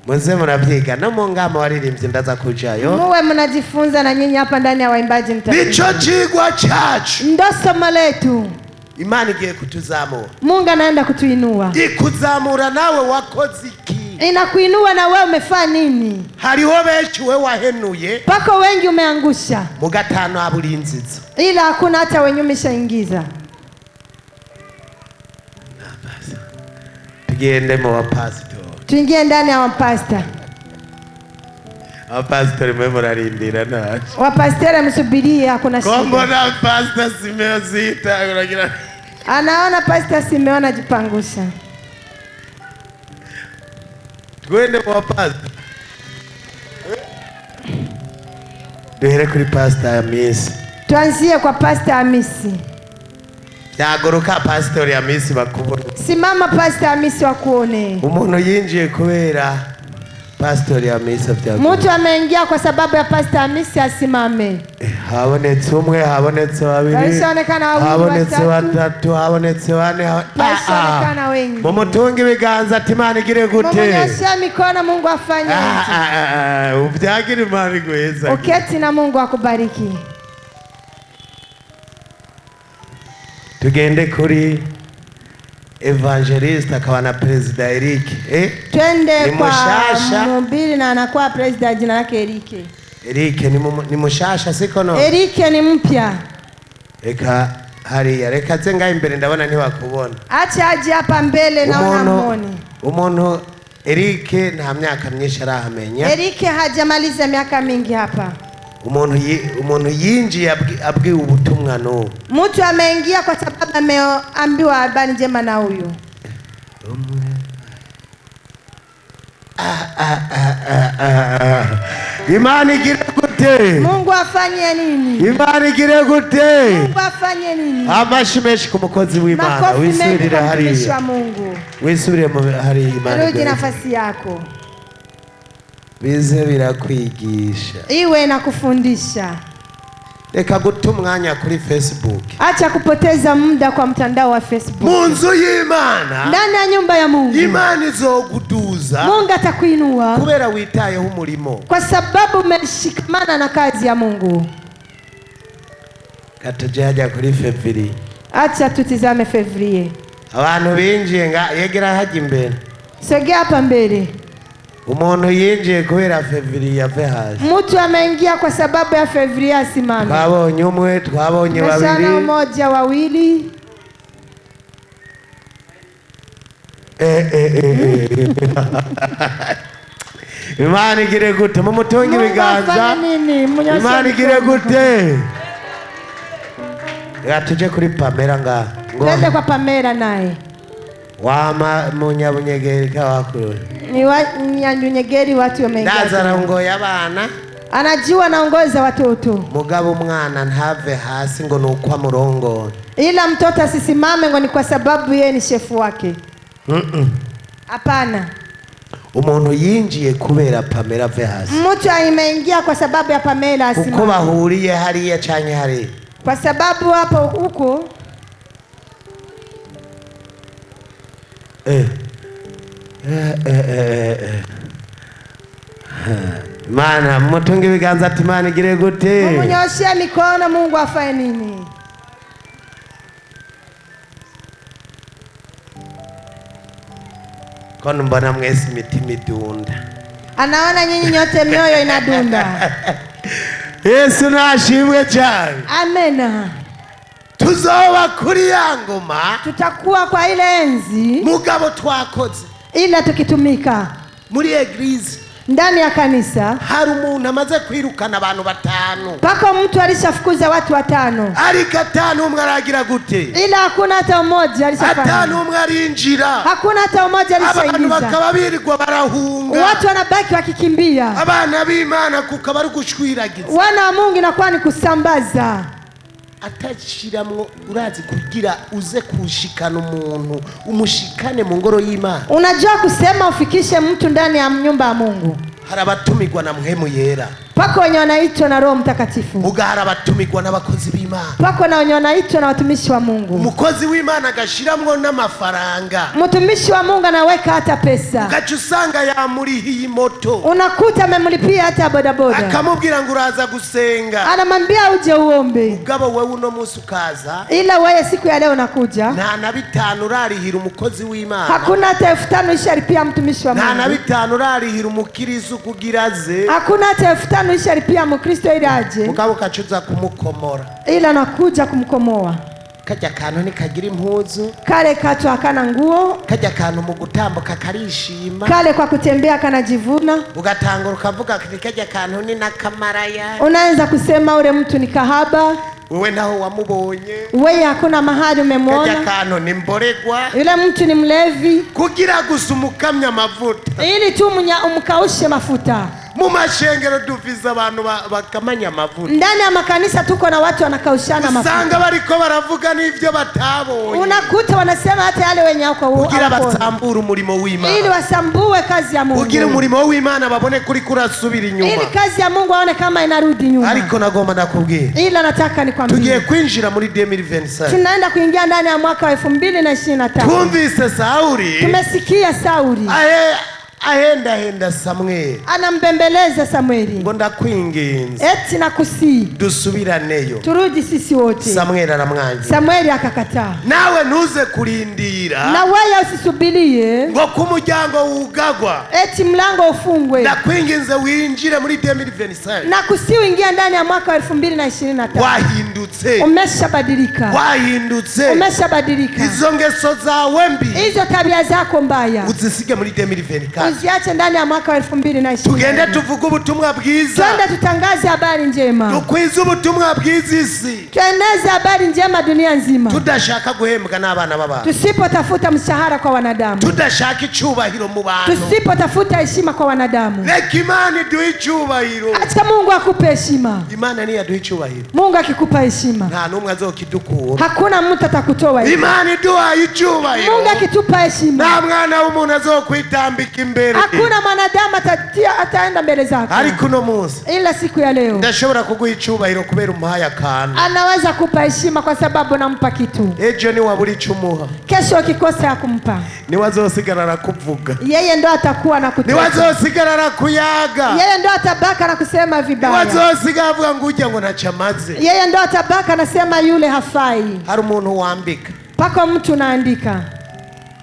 Mwenze mnabyiga no mu ngama waririmbye ndaza kujayo. Muwe mnajifunza na nyinyi hapa ndani ya waimbaji mtaani. Nico cigwa cacu. Ndo somo letu. Imana igiye kutuzamura. Mungu anaenda kutuinua. Ikuzamura nawe wakoze iki? Inakuinua na wewe umefanya nini? Hariho benshi we wahenuye. Pako wengi umeangusha. Mugatano aburinzizo. Ila hakuna hata wenye umeshaingiza. Tugende mu wapastor. Tuingie ndani ya wapasta. Wapastor mwe murarindira naje. Wapastere msubirie, hakuna shida. Kombo na pastor Simeozita uragira. Anaona Pastor Simeon ajipangusha. Twende mu wapastor. Duhere kuri Pastor Amisi. Tuanzie kwa Pastor Amisi. Yaguruka Pastor Amisi bakubona. Simama Pastor Amisi wakuone. Umuntu yinjiye kubera Pastor Amisi byaguruka. Mtu ameingia kwa sababu ya Pastor Amisi asimame. Habonetse umwe, habonetse babiri. Waishaonekana wawili, habonetse batatu, habonetse bane. Waishaonekana wengi. Mumutunge ibiganza ati Imana igire gute. Mumunyoshe mikono, Mungu afanye. Ubyagira Imana iguheza. Uketi na Mungu akubariki. Tugende kuri Evangelist akaba na President Eric. Twende kwa mhubiri na anakuwa president, jina lake Eric. Eric ni mushasha siko no? Eric ni mpya. Eka hariya reka zenga imbere ndabona ntiwakubona. Acha aje hapa mbele naona muone. Umuntu Eric nta myaka myinshi arahamenya. Eric hajamaliza miaka mingi hapa. Umuntu yinjiye abwiye ubutumwa no. Mtu ameingia kwa sababu ameambiwa habari njema na huyu. Imani gute? Mungu afanye nini? Imana igire gute? Mungu afanye nini? Amashi menshi ku mukozi w'Imana. Makofi mengi Wisubirire kwa mtumishi wa hariya. Mungu. Wisubire hariya Imana. Rudi nafasi yako. Bize birakwigisha. Iwe na kufundisha. Reka guta umwanya kuri Facebook. Acha kupoteza muda kwa mtandao wa Facebook. Mu nzu y'Imana. Ndani ya nyumba ya Mungu. Imana izoguduza. Mungu atakuinua. Kubera witayeho umurimo. Kwa sababu umeshikamana na kazi ya Mungu. Katujaja kuri Fevrier. Acha tutizame Fevrier. Abantu binjiye nga yegera haji imbere. Sogea hapa mbele. Umuntu yinjiye kubera Fevrier yave hasi. Mtu ameingia kwa sababu ya Fevrier asimame. Twabonye umwe, twabonye babiri. Mashana mmoja, wawili. Imana igire gute? Mumutonye ibiganza. Imana igire gute? Tuje kuri Pamela nga. Twende kwa Pamela naye. Wama munyabunyegeri ka wakuru. Ni wanyabunyegeri watu wameingia. Ndazara ngo yabana. Anajua naongoza watoto. Mugabo umwana ntave hasi ngo nuko amurongo. Ila mtoto asisimame ngo ni kwa sababu yeye ni shefu wake. Hapana. Umuntu yinjiye kubera Pamela ave hasi. Mtu ameingia kwa sababu ya Pamela asimame. Uko bahuriye hariya canke hari. Kwa sababu hapo huko Mana mutunge ibiganza ati Imana igire gute? Munyoshia mikono, Mungu afanye nini? Kono mbona mwese imitima idunda. Anaona nyinyi nyote mioyo inadunda. Yesu nashimwe cyane. Amena. Tuzoba kuri ya ngoma. Tutakuwa kwa ile enzi. Mugabo twakoze. Ila tukitumika. Muri eglise. Ndani ya kanisa. Hari umuntu amaze kwirukana abantu 5. Pako mtu alishafukuza watu 5. Ari 5 umwe aragira gute? Ila hakuna hata mmoja alishafanya. 5 umwe arinjira. Hakuna hata mmoja alishaingiza. Abantu bakaba birirwa barahunga. Watu wanabaki wakikimbia. Abana b'Imana kukaba ari gushwiragiza. Wana wa Mungu inakuwa ni kusambaza. Atashiramwo urazi kugira uze kushikana umuntu umushikane mu ngoro y'Imana. Unajua kusema ufikishe mtu ndani ya nyumba ya Mungu. Harabatumigwa na Mpwemu Yera. Pako wenye wanaitwa na Roho Mtakatifu. Muga harabatumigwa n'abakozi b'Imana. Pako na wenye wanaitwa na watumishi wa Mungu. Umukozi w'Imana agashiramwo n'amafaranga. Mtumishi wa Mungu anaweka hata pesa. Ugaca usanga yamurihiye moto. Unakuta amemlipia hata bodaboda. Akamubwira ngo uraza gusenga. Anamwambia uje uombe. Mugabo wewe uno munsi ukaza. Ila wewe siku ya leo unakuja. Nta na 5 urarihira umukozi w'Imana. Hakuna hata 5,000 isharipia mtumishi wa Mungu. Nta na 5 urarihira umukirizo kugiraze. Hakuna hata 5,000 isharipia mkristo ili aje. Mugabo kacuza kumukomora. Ila nakuja kumkomoa. Kajya kantu nikagira impuzu. Kale katu akana nguo. Kajya kantu mu gutambuka karishima. Kale kwa kutembea kanajivuna. Ugatangura ukavuga kajya kantu ni nakamaraya. Unaanza kusema ule mtu ni kahaba. Wewe naho wamubonye. Wewe hakuna mahali umemwona. Kajya kantu ni mboregwa. Yule mtu ni mlevi. Kugira gusumukamya amavuta. Ili tu umkaushe mafuta. Mu mashengero dufiza abantu bakamanya amavuta. Ndani ya makanisa tuko na watu wanakaushana mafuta. Usanga bariko baravuga n'ivyo batabonye. Unakuta wanasema hata yale wenye hako kugira basambura umurimo w'Imana. Ili wasambue kazi ya Mungu. Kugira umurimo w'Imana babone kuri kurasubira inyuma. Ili kazi ya Mungu aone kama inarudi nyuma. Ariko nagomba nakubwira. Ila nataka nikwambie. Tugiye kwinjira muri 2025. Tunaenda kuingia ndani ya mwaka wa 2025. Tumvise Sauli. Tumesikia Sauli. Ahenda Samweli. Anambembeleza Samueli. Ngo ndakwinginze. Eti nakusi. Dusubiraneyo. Turudi sisi wote. Samueli aramwangira. Samueli akakataa. Nawe ntuze kurindira. Na wewe usisubirie. Ngo kumuryango wugagwa. Eti mlango ufungwe. Ndakwinginze winjire muri 2025. Nakusi uingia ndani ya mwaka wa 2025. Wahindutse. Umeshabadilika. Wahindutse. Umeshabadilika. Izo ngeso zawe mbi. Hizo tabia zako mbaya. Uzisige muri 2024. tuziache ndani ya mwaka wa 2020. tugende tuvuge ubutumwa bwiza, twende tutangaze habari njema, dukwize ubutumwa bwiza isi, tueneze habari njema dunia nzima, tudashaka guhembwa n'abana b'abantu, tusipotafuta mshahara kwa wanadamu, tudashaka icyubahiro mu bantu, tusipotafuta heshima kwa wanadamu. reka Imana iduhe icyubahiro. Acha Mungu akupe heshima. Imana niyo yaduha icyubahiro, Mungu akikupa heshima nta n'umwe azokidukura. hakuna mtu atakutoa heshima. Imana iduhaye icyubahiro, Mungu akitupa heshima nta mwana w'umuntu azokwitambika imbere, hakuna mwanadamu ataenda mbele zako. ariko uno munsi Ila siku ya leo ndashobora kuguha icyubahiro kubera umuhaye akantu. anaweza kupa heshima kwa sababu nampa kitu. Ejo ni wabura icyo umuha, Kesho ukikosa ya kumpa, niwe azosigarara kuvuga, yeye ndo atakuwa na niwe kutoka, azosigarara kuyaga, yeye ndo atabaka na kusema niwe vibaya, azosiga avuga ngo ujya ngo ntacamaze. yeye ndo atabaka nasema yule hafai. Hari umuntu wambika Pako mtu unaandika,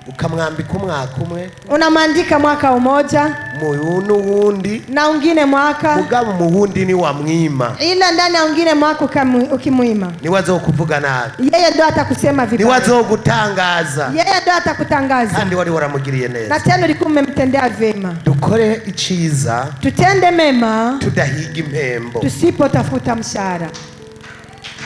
ukamwambika umwaka umwe, unamwandika mwaka umoja mu n'uwundi, na ungine mwaka, mugabo mu wundi ni wamwima, ila ndani ya ungine mwaka ukimuima, niwe azokuvuga nabi, yeye ndo atakusema niwe vibaya, azogutangaza, yeye ndo atakutangaza, kandi wari waramugiriye na neza. tena ulikuwa umemtendea vyema. Dukore iciza, Tutende mema tudahiga impembo. tusipotafuta mshahara.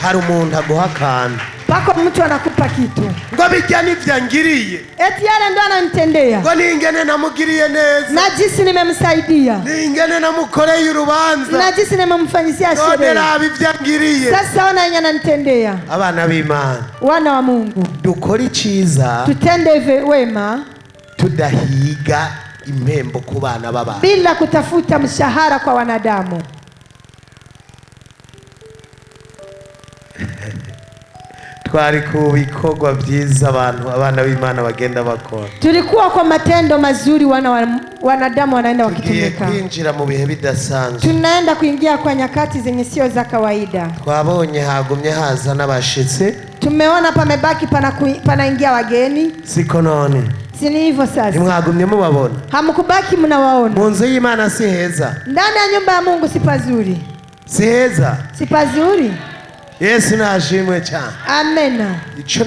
Hari umuntu aguha akantu Pako mtu anakupa kitu, ngo bijya n'ivyangiriye, eti yale ndo ananitendea ngo ningene namugiriye neza, na jinsi nimemsaidia, ningene namukoreye urubanza, na jinsi nimemfanyisia none sherehe. raba ivyangiriye. Sasa ona yenye ananitendea. Abana b'Imana, Wana wa Mungu, dukore iciza, tutende wema tudahiga impembo ku bana b'abantu. bila kutafuta mshahara kwa wanadamu. Twari ku bikorwa byiza abana b'Imana bagenda bakora, Tulikuwa kwa matendo mazuri wanadamu wanaenda tugiye wakitumika. kwinjira mu bihe bidasanzwe. Tunaenda kuingia kwa nyakati zenye sio za kawaida. Twabonye hagumye haza n'abashitsi, Tumeona pamebaki panaingia wageni. siko none Si ni hivyo sasa? ntimwagumye mubabona? Hamkubaki mnawaona. Mu nzu y'Imana si heza, Ndani ya nyumba ya Mungu si pazuri. si heza. Si pazuri. Yesu nashimwe cyane. Amena. Ico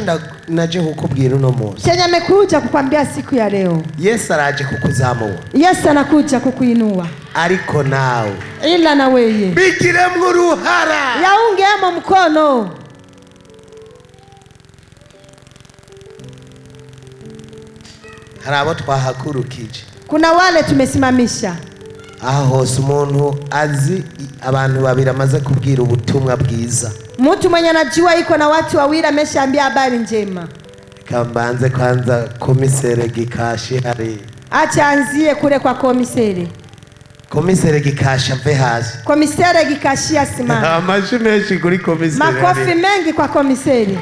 naje kukubwira uno munsi, Chenye amekuja kukwambia siku ya leo. Yesu araje kukuzamura, Yesu anakuja kukuinua. ariko nawe Ila na weye bigiremwo uruhara. yaungemo mkono. Hari abo twahagurukije, Kuna wale tumesimamisha. aho hose umuntu azi abantu babiri amaze kubwira ubutumwa bwiza, Mtu mwenye anajua iko na watu wawili ameshaambia habari njema. kambanze kwanza komisere Gikashi hari. Acha anzie kule kwa komisere. Komisere Gikashi ave hasi. Komisere Gikashia simama. Amashi menshi kuri komisere. Makofi mengi kwa komisere.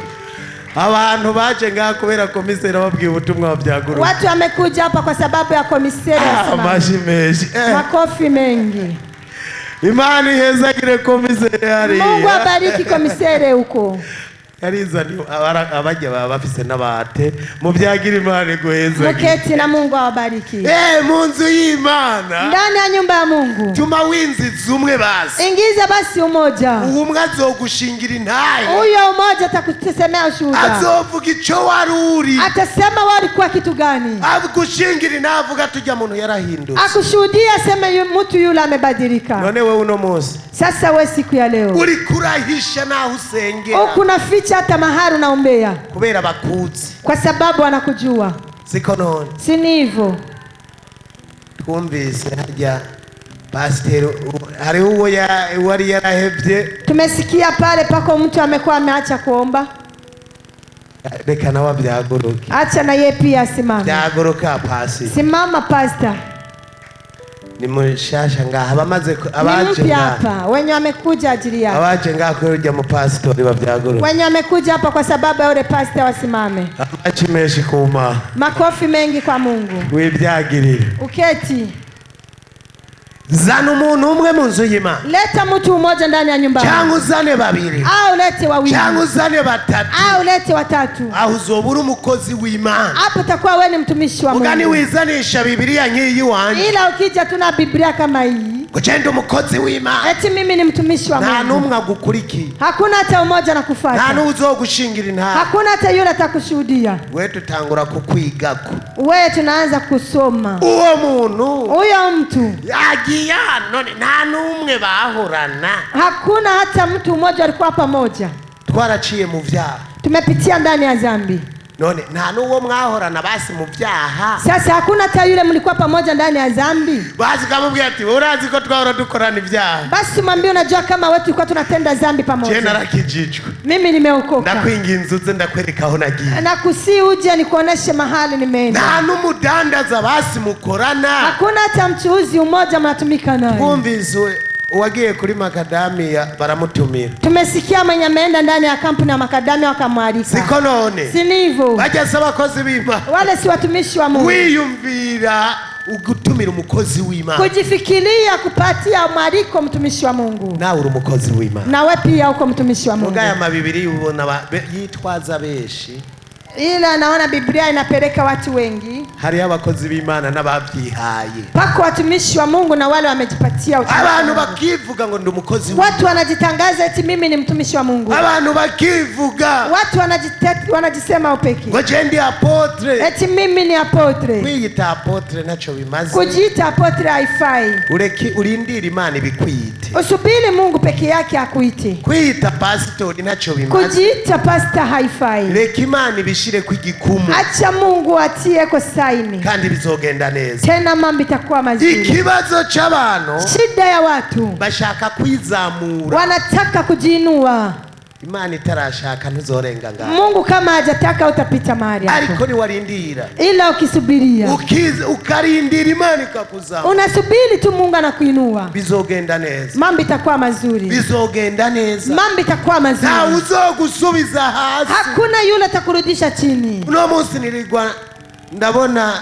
Abantu baje ngaha kubera komisere babwiye ubutumwa byaguruka. Watu wamekuja hapa kwa sababu ya komisere simama. Amashi menshi. Makofi mengi. Imana ihezagire komisere hari. Mungu abariki komisere huko. Yarizani abajya baba bafise n'abate mu byagira Imana guheza. Muketi na Mungu awabariki. Mu nzu y'Imana. Ndani ya nyumba ya Mungu. Tuma winziza umwe basi. Ingiza basi umoja. Umwe azogushingira intaye. Huyo umoja atakusemea ushuhuda. Azovuga ico waruri. Atasema wewe ulikuwa kitu gani? Agushingira inavuga tujya muntu yarahindutse. Akushuhudia sema mtu yule amebadilika. None wewe uno munsi. Sasa we siku ya leo. Uri kurahisha naho usengera. Ukuna ficha hata mahali unaombea. Kubera bakuzi. Kwa sababu anakujua. Siko none. Si ni hivyo. Twumvise hajya pastor hari uwo wari yarahebye. Tumesikia pale pako mtu amekuwa ameacha kuomba. Reka nawe byaguruke. Acha na yeye pia asimame. Byaguruka pasi. Simama pastor. Ni mushasha ngaha bamaze abaje hapa wenye wamekuja ajili yako. Abaje ngaha kurya mu pastor babyaguruka. Wenye wamekuja hapa kwa sababu ya yule pastor wasimame. Achimeshi kuma. Makofi mengi kwa Mungu. Wibyagirire. Uketi. Zana umuntu umwe mu nzu y'Imana. Leta mtu mmoja ndani ya nyumba. Cyangwa uzane babiri. Au lete wawili. Cyangwa uzane batatu. Au lete watatu. Aho uzobura umukozi w'Imana. Hapo utakuwa wewe ni mtumishi wa Mungu. Ugani wizanisha Biblia nk'iyi wanje. Ila ukija tuna Biblia kama hii. ngo je ndi umukozi w'Imana, eti mimi ni mtumishi wa nta Mungu. n'umwe agukurikiye, Hakuna hata umoja na nta kufuata, n'uzogushingira intara. hakuna hata yule atakushuhudia. We tutangura kukwigako. Wewe tunaanza kusoma Uwo muntu huyo mtu, yagiye none nta n'umwe bahorana. hakuna hata mtu mmoja alikuwa pamoja. Twaraciye mu vyaha, Tumepitia ndani ya dhambi. none nta n'uwo mwahorana basi mu vyaha. Sasa hakuna hata yule mlikuwa pamoja ndani ya dhambi. Basi kamubwira ati urazi ko twahora dukorana ivyaha. Basi mwambie, unajua kama wewe tulikuwa tunatenda dhambi Je pamoja. narakijijwe, Mimi nimeokoka. ndakwinginze uze ndakwereka aho nagiye. Na kusi uje nikuoneshe mahali nimeenda. Nta n'umudandaza basi mukorana. Hakuna hata mchuuzi mmoja mnatumika naye. Twumvise uwagiye kuri makadamia baramutumira. Tumesikia mwenye ameenda ndani ya kampuni ya makadamia wakamwalika. Siko none Si hivyo? bageze abakozi b'Imana, Wale si watumishi wa Mungu. wiyumvira ugutumira umukozi w'Imana. Kujifikiria kupatia mwaliko mtumishi wa Mungu. Nawe uri umukozi w'Imana. Na wewe pia uko mtumishi wa Mungu. Mugaya mabibiri ubona yitwaza beshi. Ila naona Biblia inapeleka watu wengi. Hari abakozi b'Imana n'abavyihaye. Pako watumishi wa Mungu na wale wamejipatia utumishi. Abantu bakivuga ngo ndi umukozi Watu wanajitangaza eti mimi ni mtumishi wa Mungu. Abantu bakivuga. Watu wanajisema upeke. Ngo je ndi apotre. Eti mimi ni apotre. Kwiyita apotre naco bimaze. Kujiita apotre haifai. Urindira Imana ibikwite. Usubiri Mungu peke yake akuite. Kwiyita pastor naco bimaze. Kujiita pastor haifai. Reka Imana ibishire kw'igikumu. Acha Mungu atie ko saini. Kandi bizogenda neza. Tena mambo itakuwa mazuri. Ikibazo c'abantu, shida ya watu bashaka kwizamura. Wanataka kujiinua. Imana itarashaka ntuzorenga ngaho. Mungu kama hajataka utapita mahali hapo. Ariko ni warindira. Ila ukisubiria. Ukarindira Imana ikakuzamura. Unasubiri tu Mungu anakuinua. Bizogenda neza. Mambo itakuwa mazuri. Bizogenda neza. Mambo itakuwa mazuri. Na uzogusubiza hasi. Hakuna yule atakurudisha chini. Uno munsi nirigwa ndabona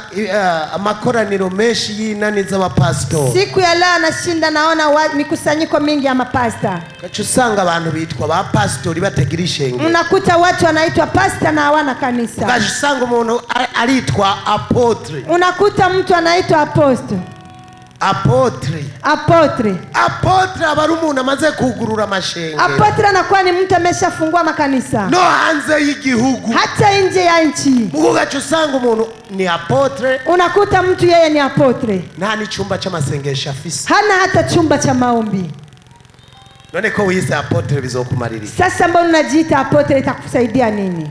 amakoraniro menshi y'inani z'abapastor. Siku ya leo nashinda naona mikusanyiko mingi ya mapasta. Kacu usanga abantu bitwa ba pastor batagira ishengero. Unakuta watu wanaitwa pasta na hawana kanisa. Kacu usanga umuntu aritwa apotre. Unakuta mtu anaitwa apostle. Apotre. Apotre. Apotre abari umuntu amaze kugurura amashengero. Apotre anakuwa ni mtu ameshafungua makanisa. No hanze y'igihugu. Hata nje ya nchi. Mugacu usanga umuntu ni apotre. Unakuta mtu yeye ni apotre. Nta n'icumba c'amasengesho afise. Hana hata chumba cha maombi. None ko wise apotre bizokumarira. Sasa mbona unajiita apotre itakusaidia nini?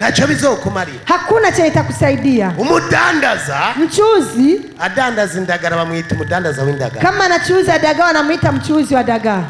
Nacho bizokumarira. Hakuna chenye itakusaidia. Umudandaza, mchuuzi adandaza indagara bamwita umudandaza w'indagara. Kama anachuuza dagaa wanamuita mchuuzi wa dagaa.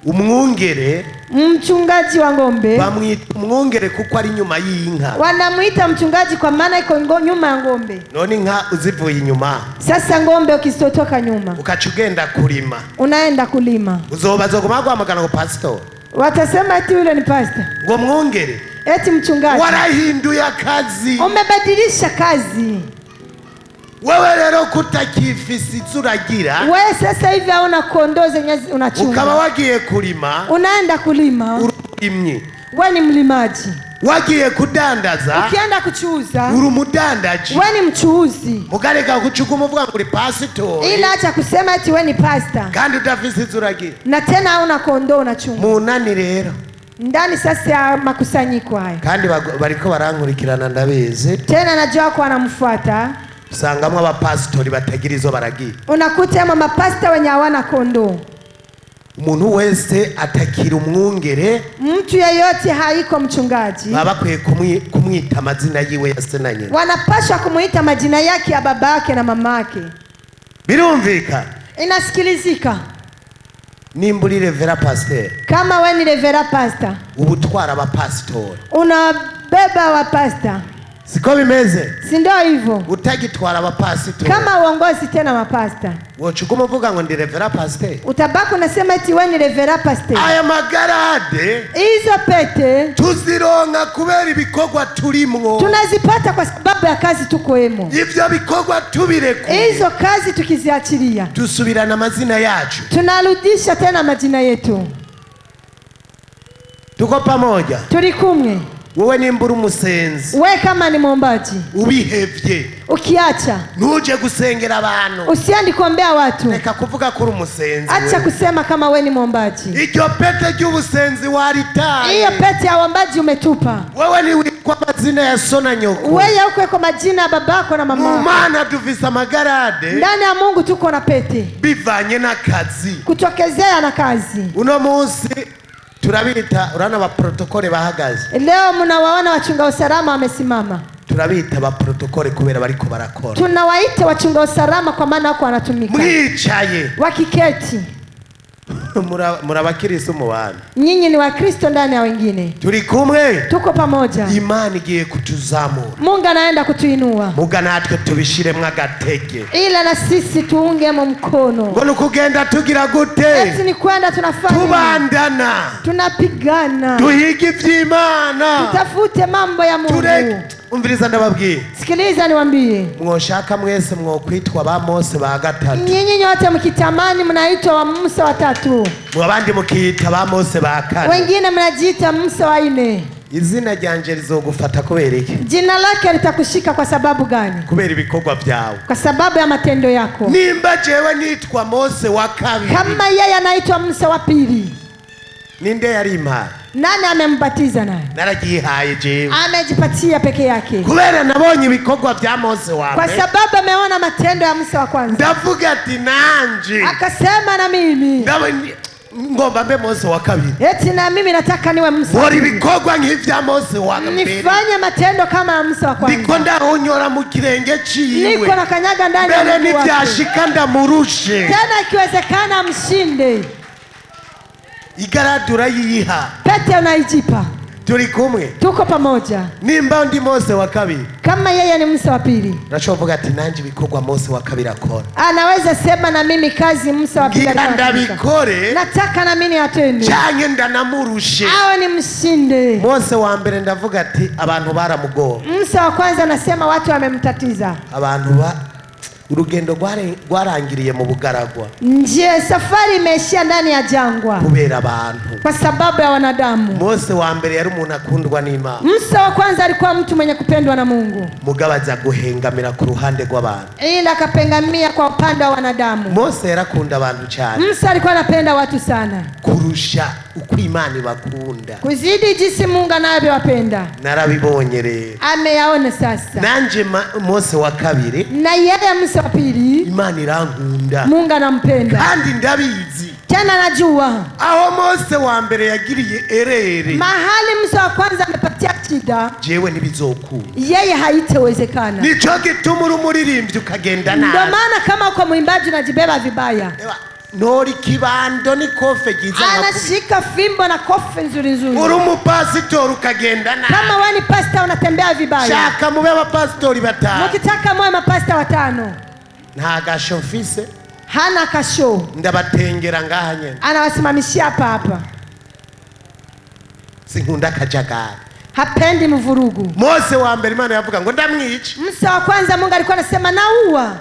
Umwungere, mchungaji wa ng'ombe bamwita umwungere kuko ari nyuma y'inka. Wanamuita mchungaji kwa maana iko nyuma ya ng'ombe. None inka uzivuye inyuma. Sasa ng'ombe ukitotoka nyuma ukacugenda kulima. Unaenda kulima. Uzobaza guhamagara ngo pastor. Watasema eti yule ni pastor. Ngo mwungere. Eti mchungaji. Warahinduye akazi. Umebadilisha kazi. Wewe lero kutakifisi turagira. Wewe sasa hivi hauna kondoo zenye unachunga. Ukaba wagiye kulima. Unaenda kulima. Urimye. Wewe ni mlimaji. Wagiye kudandaza. Ukienda kuchuuza. Uri umudandaji. Wewe ni mchuuzi. Mugareka kuchukuma uvuga ngo uri pastor. Ila acha kusema eti wewe ni pastor. Kandi utafisi turagira. Na tena hauna kondoo unachunga. Munani rero. Ndani sasa ya makusanyiko haya. Kandi bariko barankurikirana ndabizi. Tena najua kwa anamfuata. Usangamwe abapastori batagira izo baragira. Unakuta mama pastor wenye hawana kondoo. Umuntu wese atakira umwungere. Mtu yeyote haiko mchungaji. Baba kwe kumwita amazina yiwe yase na nyina. Wanapaswa kumuita majina yake ya baba yake na mama yake. Birumvika. Inasikilizika. Nimburi revera pastor. Kama wewe ni revera pastor. Ubutwara aba pastor. Unabeba wa pastor. Siko bimeze. Si ndio hivyo? Utagitwara aba pastor. Kama uongozi tena mapasta. Wochuguma uvuga ngo ndi revera pastor. Utabaki unasema eti wewe ni revera pastor. Aya magarade. Hizo pete tuzironka kubera ibikorwa turimwo. Tunazipata kwa sababu ya kazi tukoemo. Ivyo bikorwa tubirekuye. Hizo kazi tukiziachilia. Tusubirana amazina yacu. Tunarudisha tena majina yetu. Tuko pamoja. Tuli kumwe. wowe nimbura umusenzi we kama ni mwombaji ubihevye ukiacha ntuje gusengera abantu usiendi kuombea watu, reka kuvuga ko uri umusenzi. acha kusema kama we ni mwombaji. Iryo pete ry'ubusenzi waritaye, Hiyo pete ya uombaji umetupa. wewe ni witwa amazina ya so na nyoko. Wewe uko kwa majina ya babako na mama. Mumana dufise amagarade Ndani ya Mungu tuko na pete bivanye n'akazi, kutokezea na kazi. uno munsi turabita urana ba protokole bahagaze. Leo mnawaona wachunga usalama wamesimama, turabita ba protokole kubera bariko barakora. tunawaita wachunga usalama kwa maana wako wanatumika. Mwicaye Wakiketi murabakirisu mu bantu, nyinyi ni Wakristo ndani ya wengine, turi kumwe, tuko pamoja. Imana igiye kutuzamura, Mungu anaenda kutuinua, muga natwe tubishiremwo agatege, ila na sisi tuungemo mkono. ngo nukugenda tugira gute, Eti ni kwenda tunafanya, tubandana, tunapigana, duhiga ivy'Imana, tutafute mambo ya Mungu. Umviriza ndababwiye, Sikiliza niwaambie, mwoshaka mwese mwokwitwa ba Mose ba gatatu, nyinyi nyote mkitamani mnaitwa wa Musa wa tatu, mwabandi mukita ba Mose ba kane, wengine mnajiita Musa wa nne. izina ryanje rizogufata kubera iki? Jina lake litakushika kwa sababu gani? Kubera ibikorwa vyawe. Kwa sababu ya matendo yako. Nimba jewe nitwa Mose wa kabiri, Kama yeye anaitwa Musa wa pili, ninde yari impano? nani amembatiza naye? Naragihaye jewe, Amejipatia peke yake, kubera nabonye ibikorwa vya Mose wa kwa mbere, sababu ameona matendo ya Musa wa kwanza, ndavuga ati nanje akasema na mimi ngomba mbe Mose wa kabiri, eti na mimi nataka niwe Musa wa bori pili, ibikorwa nk'ivya Mose wa mbere, nifanye matendo kama ya Musa wa ndiko kwanza, ndahonyora mu kirenge ciwe, niko na kanyaga ndani ya mbere mguu wake, nivyashika ndamurushe, tena ikiwezekana mshinde. igaradura yiha, Pete unaijipa, turi kumwe, tuko pamoja. nimba ndi Mose wa kabiri, Kama yeye ni Musa wa pili, nashovuga ati nanje ibikorwa Mose wa kabiri akora, anaweza sema na mimi kazi Musa wa pili ngira alifanya. ndabikore Nataka na mimi atende, canke ndanamurushe. awe ni mshinde. Mose wa mbere ndavuga ati abantu baramugora, Musa wa kwanza anasema watu wamemtatiza, abantu urugendo rwarangiriye mu bugaragwa, njia safari imeishia ndani ya jangwa kubera abantu. kwa sababu ya wanadamu. Mose wa mbere yari umuntu akundwa n'Imana, Musa wa kwanza alikuwa mtu mwenye kupendwa na Mungu, mugabo aza guhengamira ku ruhande rw'abantu. ila akapengamia kwa upande wa wanadamu. Mose yarakunda abantu cyane Musa alikuwa anapenda watu sana kurusha uko Imana ibakunda, kuzidi jinsi Mungu anavyowapenda. narabibonye rero. Ameyaona sasa, Nanje Mose wa kabiri, na yeye Musa wa pili Imana irankunda Mungu anampenda, kandi ndabizi. tena anajua Aho Mose wa mbere yagiriye erere, mahali Musa wa kwanza amepatia shida, jewe ntibizokunda. yeye haitawezekana. Nico gituma uri umuririmbyi ukagenda Ndio nabi, maana kama uko mwimbaji unajibeba vibaya, nori kibando ni kofe giza nkakubi, anashika fimbo na kofi nzuri nzuri. uri umupasitori ukagenda nabi. Kama wewe ni pasta unatembea vibaya, Shaka mube abapasitori batanu, mkitaka mwe mapasta watano, nta gasho mfise, hana kasho, ndabatengera ngaha nyene, anawasimamishia hapa hapa, sinkunda akajagari. hapendi mvurugu. Mose wa mbere Imana yavuga ngo ndamwica, Musa wa kwanza Mungu alikuwa anasema naua,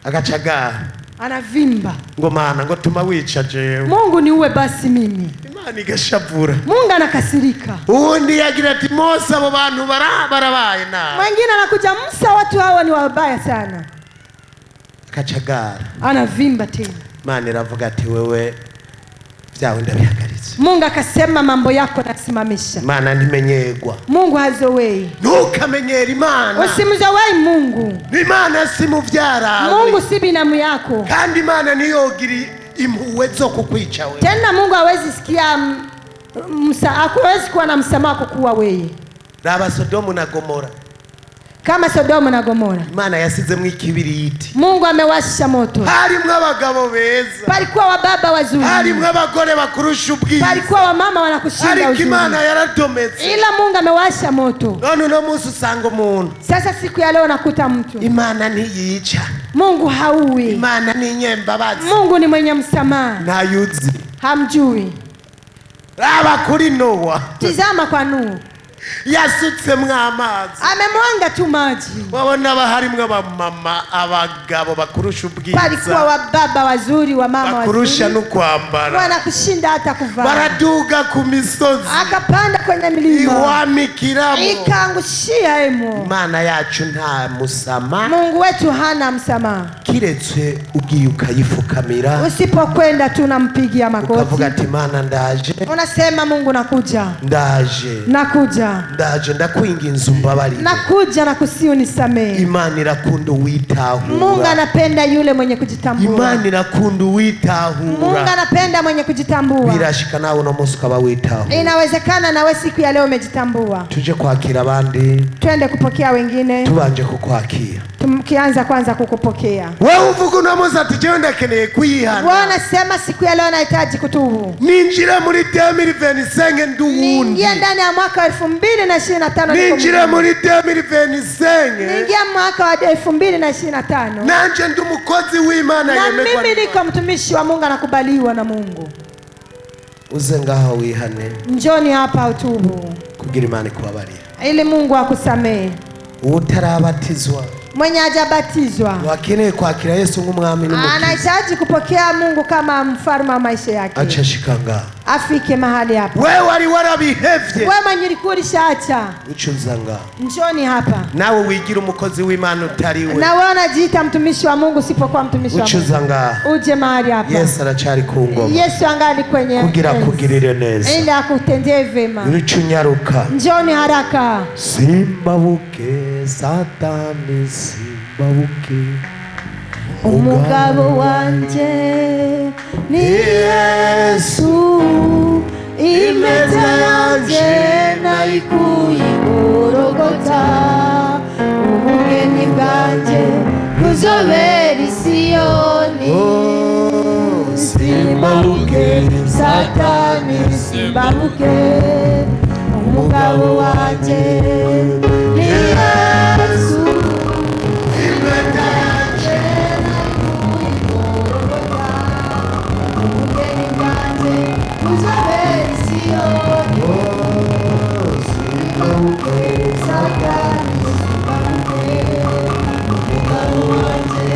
agacagara anavimba, ngo Mana ngo tuma wica jewe, Mungu niue basi mimi. Imana igashavura. Mungu anakasirika. Uwundi yagira ati Mose abo bantu barabaye nabi, Mwingine anakuja, Musa watu hawa ni wabaya sana, akacagara. anavimba tena. Imana iravuga ati wewe vyawe ndabihagaritse. Mungu akasema mambo yako nasimamisha. Imana ntimenyerwa, Mungu hazowei, ntukamenyera Imana. usimzowei Mungu. Imana si muvyara Mungu si binamu yako, kandi Imana niyogira impuhwe zo kukwica wewe. tena Mungu hawezi sikia hawezi kuwa na msamaha kukuwa wewe. Raba Sodomu na Gomora, Kama Sodomu na Gomora, Imana yasizemwo ikibiriti, Mungu amewasha moto. harimwo abagabo beza, Palikuwa wababa wazuri, harimwo abagore bakurusha ubwiza, palikuwa wamama wanakushinda ariko uzuri, Imana yaradometse. ila Mungu amewasha moto. None uno munsi usanga umuntu, Sasa siku ya leo nakuta mtu, Imana ntiyica, Mungu haui, Imana ni nyembabazi, Mungu ni mwenye msamaha, ntayuzi. hamjui. Raba kuri Nowa, Tizama kwa Nuhu, yasutsemo amazi amemwanga tu maji. wabona baharimwe abamama abagabo bakurusha Palikuwa ubwiza wababa wazuri, wa mama bakurusha wazuri, no kwambara wanakushinda hata kuvaa. baraduga ku misozi Akapanda kwenye milima iwamikiramo. ikangushia emo. Imana yacu nta musama Mungu wetu hana msamaha. kiretse ugiye ukayifukamira Usipokwenda tu unampigia makoti, ukavuga ati Imana ndaje unasema Mungu nakuja, ndaje ndakwinginze umbabarire. nakuja na kusi unisamehe. Imana irakunda Mungu uwitahura. anapenda yule mwenye kujitambua. Imana irakunda Mungu uwitahura. anapenda mwenye kujitambua. Birashika nawe uno munsi ukaba witahura. Inawezekana nawe siku ya leo umejitambua. Tuje kwakira abandi Twende kupokea wengine, tubanje kukwakira. tukianza kwanza kukupokea. Wewe uvuga uno munsi ati jewe ndakeneye kwihana. Bwana sema siku ya leo nahitaji kutubu. Ninjira muri 2025 nduwundi. Niingia ndani ya mwaka wa 2025. Ninjira muri 2025. Niingia mwaka wa 2025. Nanje ndi umukozi w'Imana Na yemekwa. mimi niko mtumishi wa Mungu, anakubaliwa na Mungu. Uze ngaho wihane Njoni hapa utubu kugira Imana ikubabarire. ili Mungu akusamehe. Utarabatizwa Mwenye hajabatizwa wakeneye kwakira Yesu nk'umwami n'umukiza anahitaji kupokea Mungu kama mfalme wa maisha yake, acashika ngaho. afike mahali hapa. Wewe wari warabihevye Wewe mwenye ulikuwa ulishaacha, ucuza ngaho. njoni hapa. Nawe wigira umukozi w'Imana utariwe Na wewe unajiita mtumishi wa Mungu usipokuwa mtumishi wa ucuza Mungu, ngaho. uje mahali hapa. Yesu aracari ku ngoma Yesu angali kwenye kugira enzi, kugirire neza. ili akutendee vema. Uricunyaruka Njoni haraka. simbabuke Satani simbabuke Umugabo wanje ni Yesu, imeza yanje nayikuye Golgotha, ubugeni bwanje buzobera i Siyoni. Simbabuke Satani simbabuke, umugabo wanje ni Yesu, imeza yanje nayikuye Golgotha, ubugeni bwanje buzobera i Siyoni. Simbabuke Satani simbabuke, umugabo wanje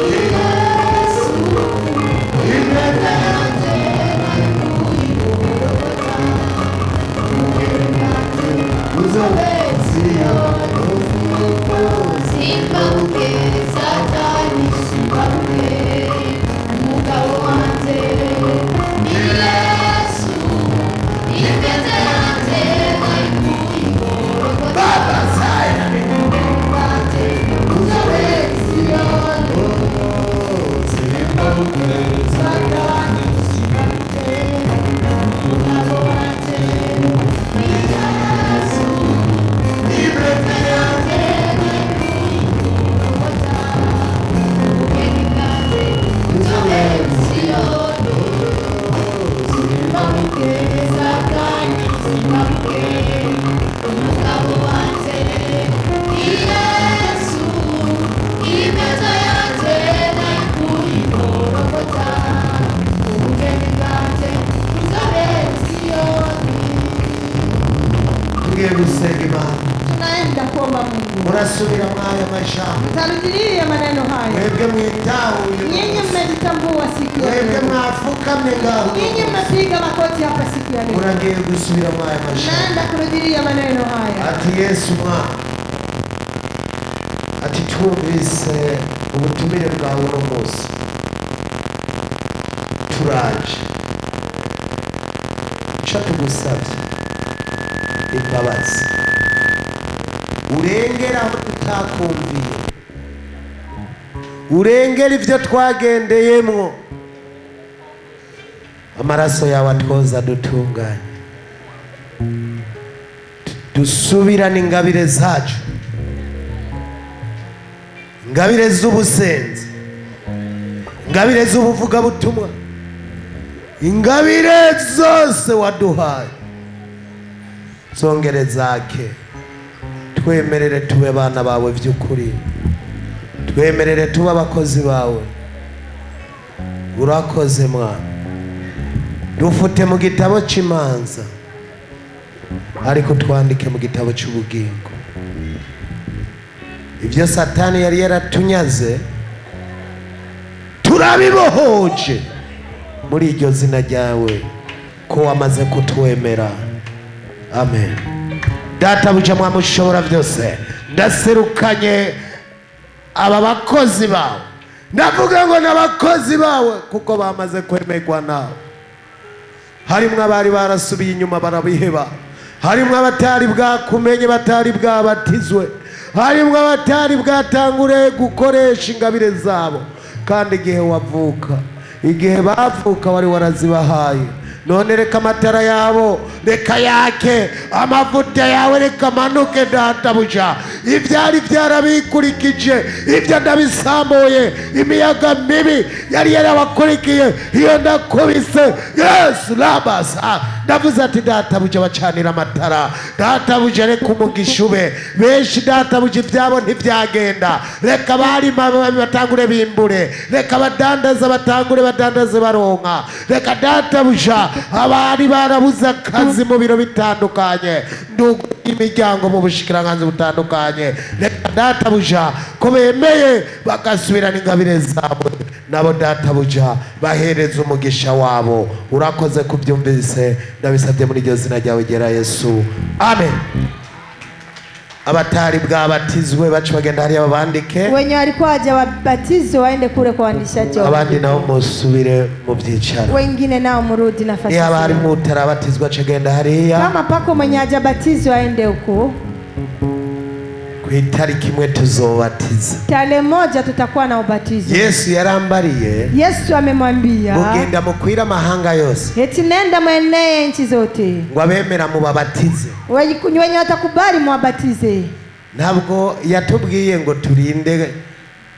ni Yesu, imeza yanje nayikuye Golgotha, ubugeni bwanje buzobera i Siyoni. Simbabuke Satani simbabuke, umugabo wanje ni Yesu, imeza yanje nayikuye Golgotha, ubugeni bwanje buzobera i Siyoni. Simbabuke Satani simbabuke, umugabo wanje ni Yesu, imeza yanje nayikuye Golgotha, ubugeni bwanje buzobera i Siyoni. Simbabuke Satani simbabuke, umugabo wanje ni Yesu, imeza yanje nayikuye Golgotha, ubugeni bwanje buzobera i Siyoni. tugiye gusenga Imana. Tunaenda kuomba Mungu. Murasubira mwaya majambo Tarudilie maneno haya. mwebwe mwitahuye Nyinyi mmejitambua siku ya mwebwe leo. mwafukamye ngaho Nyinyi mmepiga makoti hapa siku ya leo. muragiye gusubira mwaya majambo Naenda kurudilia maneno haya. ati Yesu mwana ati twumvise ubutumire bwawe uno munsi turaje ca tugusabye imbabazi urengera aho tutakumviye, urengera ibyo twagendeyemwo, amaraso yawe atwoza dutunganye, dusubirane ingabire zacu, ingabire z'ubusenzi, ingabire z'ubuvugabutumwa, ingabire zose waduhaye zongere zake. Twemerere tube bana bawe by'ukuri, twemerere tube abakozi bawe. Urakoze mwana, dufute mu gitabo cy'imanza ariko twandike mu gitabo cy'ubugingo. Ibyo Satani yari yaratunyaze turabibohoje muri iryo zina ryawe ko wamaze kutwemera. Amen. Databuja Mwami ushobora byose, ndaserukanye aba bakozi bawe, ndavuga ngo n'abakozi bawe kuko bamaze kwemerwa nawe. Harimwo abari barasubiye inyuma barabiheba, harimwo abatari bwakumenye batari bwabatizwe, harimwo abatari bwatangure gukoresha ingabire zabo, kandi igihe wavuka, igihe bavuka wari warazibahaye. None reka amatara yabo reka yake, amavuta yawe reka manuke databuja. Ibyari byarabikurikije ibyo ndabisambuye, imiyaga mibi yari yarabakurikiye iyo ndakubise. Yesu labasa ndavuze ati databuja bacanira amatara, databuja reka umugisha ube benshi, databuja ibyabo ntibyagenda, reka barima batangure bimbure, reka badandaza batangure badandaze baronka, reka databuja abari barabuze akazi mu biro bitandukanye, ndugu imiryango mu bushikiranganzi butandukanye, reka databuja ko bemeye bagasubirana ingabire zabo, nabo databuja bahereza umugisha wabo. Urakoze kubyumvise, ndabisabye muri iryo zina ryawe gera Yesu, amen. Abatari bwabatizwe bacu bagenda hariya babandike, wenye walikuwa hawajabatizwa waende kule kwa waandishaji, abandi nao musubire mu byicaro, wengine nao murudi nafasi. Niba bari mutarabatizwa cagenda hariya, kama pako mwenye hajabatizwa aende huko. Ku itariki imwe tuzobatiza, Tarehe moja tutakuwa na ubatizo. Yesu yarambariye, Yesu amemwambia mugenda mukwira amahanga yose, eti nenda mweneye nchi zote, ngo abemera mubabatize. wenye watakubali mwabatize. Ntabwo yatubwiye ngo turinde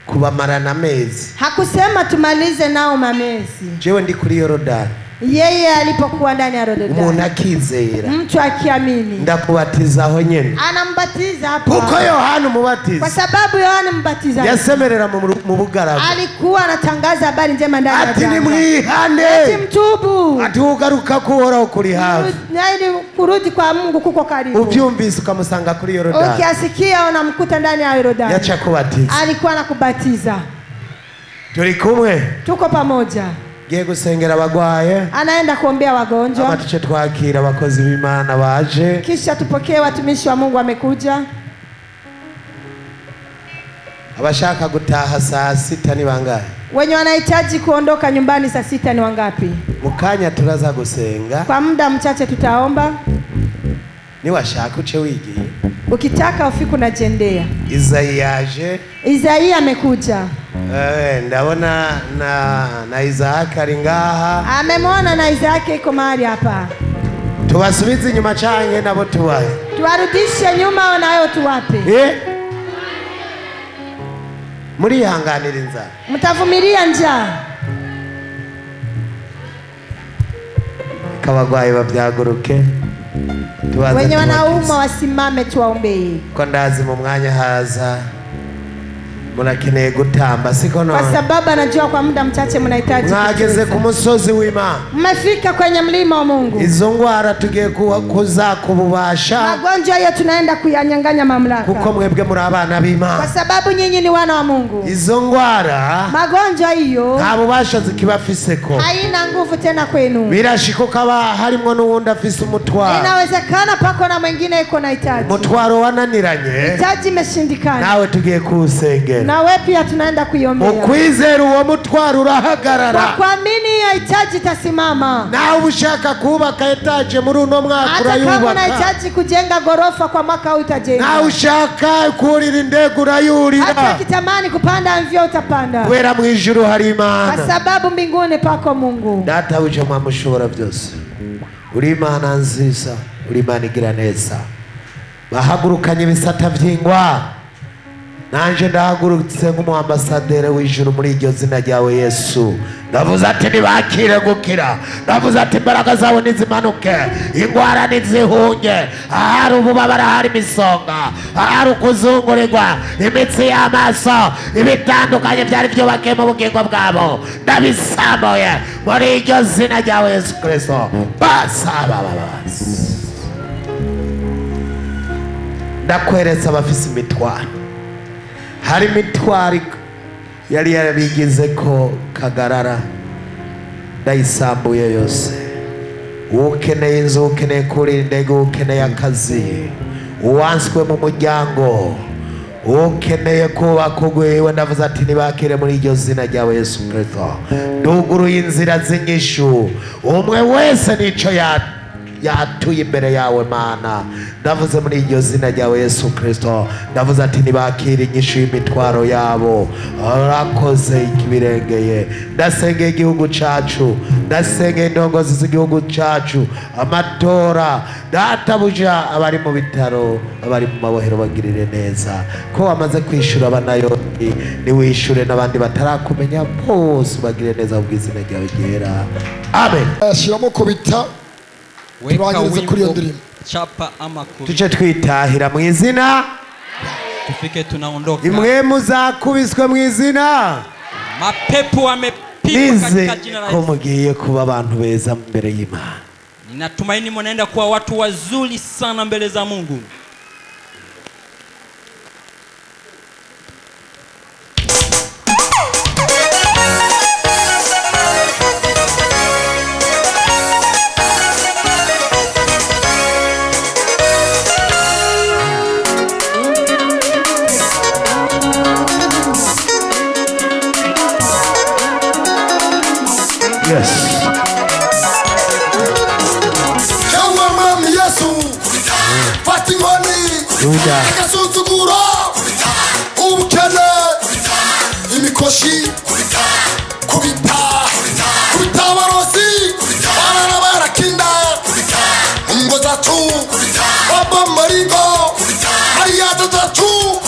kubamarana amezi. Hakusema tumalize nao mamezi. Jewe ndi kuri Yorodani, Yeye alipokuwa ndani ya umuntu Yorodani, akizera mtu akiamini ndakubatiza aho nyene, anambatiza hapo, kuko Yohana kwa umubatiza sababu Yohana mbatiza yasemerera mu bugaragu alikuwa anatangaza habari njema ndani ya ati jangwa. nimwihane, Ati mtubu, ati ugaruka kuhoraho kuri hafi. yaani kurudi kwa Mungu kuko karibu. Ubyumvise ukamusanga kuri Yorodani, Ukiasikia unamkuta ndani ya Yorodani, yacha kubatiza. alikuwa anakubatiza. Turi kumwe, Tuko pamoja, giye gusengera abagwaye, anaenda kuombea ama wagonjwa, tuce twakira abakozi b'Imana baje, kisha tupokee watumishi wa Mungu wamekuja. abashaka gutaha saa sita ni bangahe? Wenye wanahitaji kuondoka nyumbani saa 6 ni wangapi? Mukanya turaza gusenga, Kwa muda mchache tutaomba. niwashaka uce wigiye. Ukitaka ufiku na jendea. Isaia yaje, Isaia amekuja, ndabona na Isaac ari ngaha, amemwona na Isaki iko mahali hapa. tubasubize inyuma canke nabo tubahe? Tuwarudishe nyuma au nayo tuwape? Murihanganira inzara, Mtavumilia njaa. kabagwayi babyaguruke, tubaze Wenye wanaumwa tubatize. wasimame tuwaombee, Ko ndazi mu mwanya haza murakeneye gutamba, siko kwa none? sababu anajua kwa muda mchache mnahitaji Mwageze kucheza. ku musozi w'Imana, Mmefika kwenye mlima wa Mungu. izo ngwara tugiye kuza kububasha, Magonjwa hiyo tunaenda kuyanyang'anya mamlaka, kuko mwebwe muri abana kwa b'Imana. sababu nyinyi ni wana wa Mungu. Izo ngwara Magonjwa hiyo nta bubasha zikibafiseko, haina nguvu tena kwenu. birashika ukaba harimwo n'uwundi afise umutwaro, Inawezekana pako na mwingine iko na hitaji, umutwaro wananiranye, hitaji imeshindikana, nawe tugiye kuwusengera. na wewe pia tunaenda kuiombea. Ukwizera uwo mutwaro urahagarara, Kwa kuamini hiyo hitaji itasimama. nawe ushaka kubaka etaje muri uno mwaka Hata kama urayubaka, unahitaji kujenga gorofa kwa mwaka huu utajenga. nawe ushaka kurira indege Hata urayurira, ukitamani kupanda mvyo utapanda, kubera mu ijuru hari kwa Imana. sababu mbinguni pako Mungu. Data uje Mwami ushobora byose, uri Imana nziza, uri Imana igira neza. Bahagurukanye ibisata by'ingwa, nanje ndahagurutse nk'umuambasaderi w'ijuru muri iryo zina ryawe Yesu. Ndavuze ati nibakire gukira, ndavuze ati imbaraga zawe nizimanuke, ingwara nizihunge, ahari ububabara hari imisonga, ahari ukuzungurirwa, imitsi y'amaso, ibitandukanye byari byubakiye mu bugingo bwabo, ndabisamuye muri iryo zina ryawe Yesu Kristo. Basaba babasi. ndakweretse abafise imitwaro. Hari imitwaro yari yarabigize ko kagarara, ndayisambuye yose. Ukeneye inzu, ukeneye kurira indege, ukeneye akazi, uwanswe mu muryango, ukeneye kubaka ugwiwe, ndavuze ati nibakire muri iryo zina ryawe Yesu Kristo. Nduguruye inzira z'inyishu, umwe wese nico yatuye imbere yawe Mana. Ndavuze muri iryo zina ryawe Yesu Kristo, ndavuze ati nibakire inyishu y'imitwaro yabo. Urakoze ikibirengeye. Ndasengeye igihugu cacu, ndasengeye indongozi z'igihugu cacu, amatora. Databuja abari mu bitaro, abari mu mabohero bagirire neza. Ko wamaze kwishura abanayoni, niwishure n'abandi batarakumenya bose bagire neza mu izina ryawe ryera. Amen. Ashiramo kubita Weka kuri iyo wimbo ndirimbo. chapa ama kubi. Tuje twitahira mu izina. Tufike tunaondoka. Imwe muzakubiswe mu izina. Mapepo wamepigwa Nize katika jina la ko Yesu. mugiye kuba abantu beza mbere y'Imana. Ninatumaini mnaenda kuwa watu wazuri sana mbele za Mungu. Yes. Yawe Mwami Yesu, fata inkoni, Yuda. agasuzuguro, ubukene, imikoshi, kubita abarozi, barara barakinda, ngo zacu, baba maringo, mariya zacu,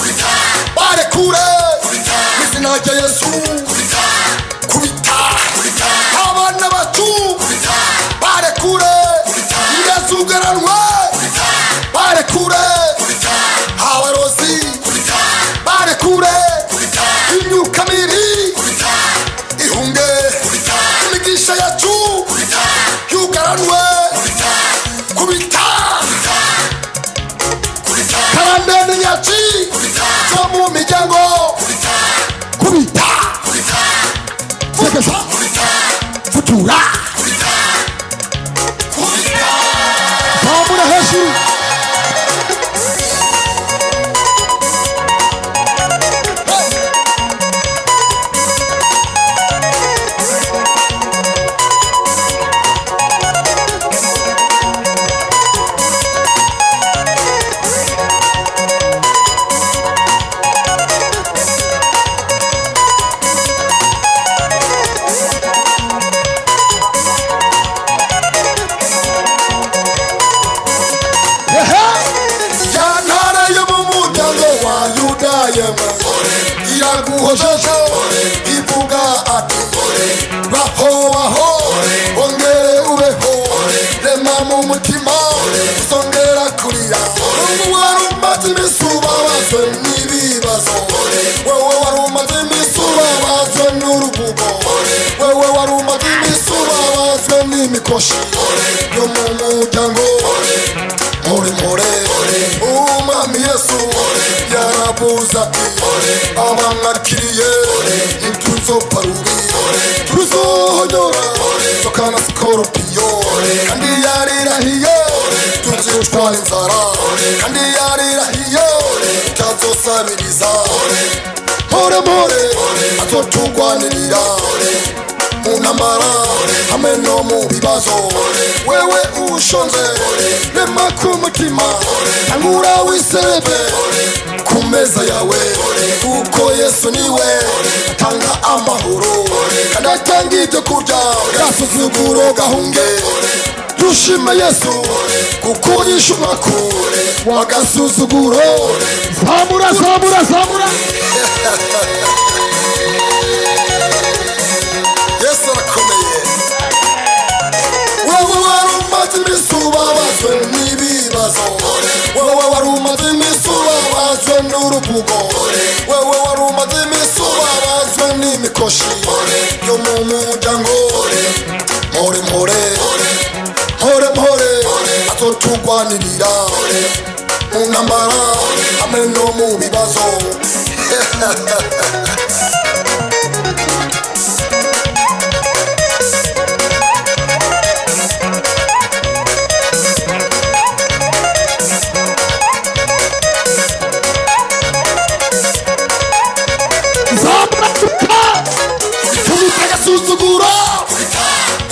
barekure, izina rya Yesu, kubita abana bacu, barekure, irazugaranwe, barekure, abarozi, barekure, imyuka mibi, ihunge, imigisha yacu, yugaranwe, kubita, karandeni nyaci, zo mu miryango, kubita, zegeza, futura, zamura hejuru. Yantara yo mu muryango wa Yuda yemwe iraguhojeje ivuga ati baho ongere ubeho rema mu mutima uzongera kurira ubu wari umaze iminsi ubabazwe n'ibibazo wewe wari umaze iminsi ubabazwe n'uruvugo wewe wari umaze iminsi ubabazwe n'imikoshi yo mu muryango mpore umwami Yesu yaravuze ati abamwakiriye ntituzopfa rubi tuzohonyora tukana sikoropiyo kandi yarirahiye tuzirushwa inzara kandi yarirahiye tutazosabiriza mpore azotugwanirira mu ntambara hamwe no mu bibazo wewe ushonze rema ku mutima tangura wisebe ku meza yawe kuko Yesu niwe atanga amahoro kandi atanga ibyo kurya gasuzuguro gahunge dushima Yesu kuko yishe umwakure wagasuzuguro zamura Yesu arakomeye wewe wari umaze iminsi ubabazwe n'ibibazo wewe wari umaze iminsi ubabazwe n'uruvugo wewe wari umaze iminsi ubabazwe n'imikoshi yo mu muryango mpore azotugwanirira mu ntambara hamwe no mu bibazo nzamuka kubita agasuzuguro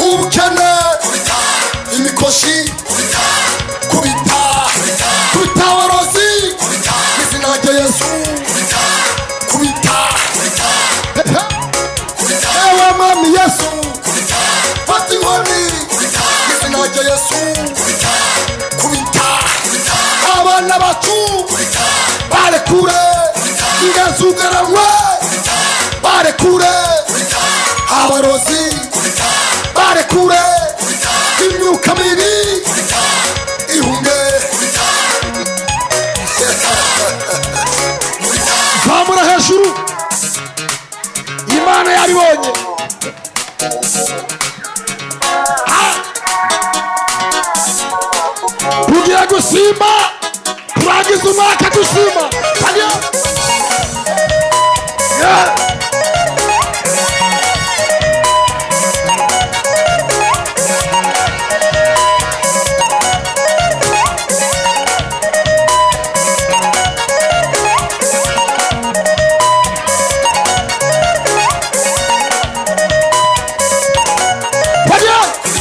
ubukene imikoshi kubita abarozi izina rya Yesu kubita ewe mwami Yesu fata inkoni izina rya Yesu kubita abana bacu barekure ingazugaranwe barekure abarozi barekure imyuka mibi ihunge zamura hejuru Imana yabibonye tugiye gusimba turangiza umwaka dusimba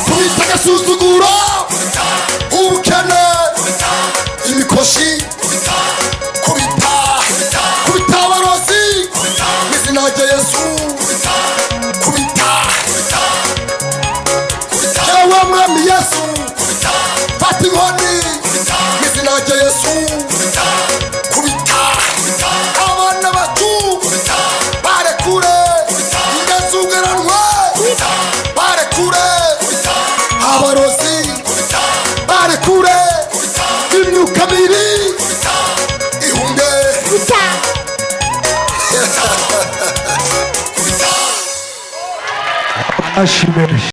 kubita agasuzuguro ubukene imikoshi kubita abarozi n'izina rya Yesu kubita ewe mwami Yesu fata inkoni n'izina rya Yesu kubita abana bacu barekure ingazugaranwe barekure abarozi barekure imyuka mibi ihunge Ashimwe.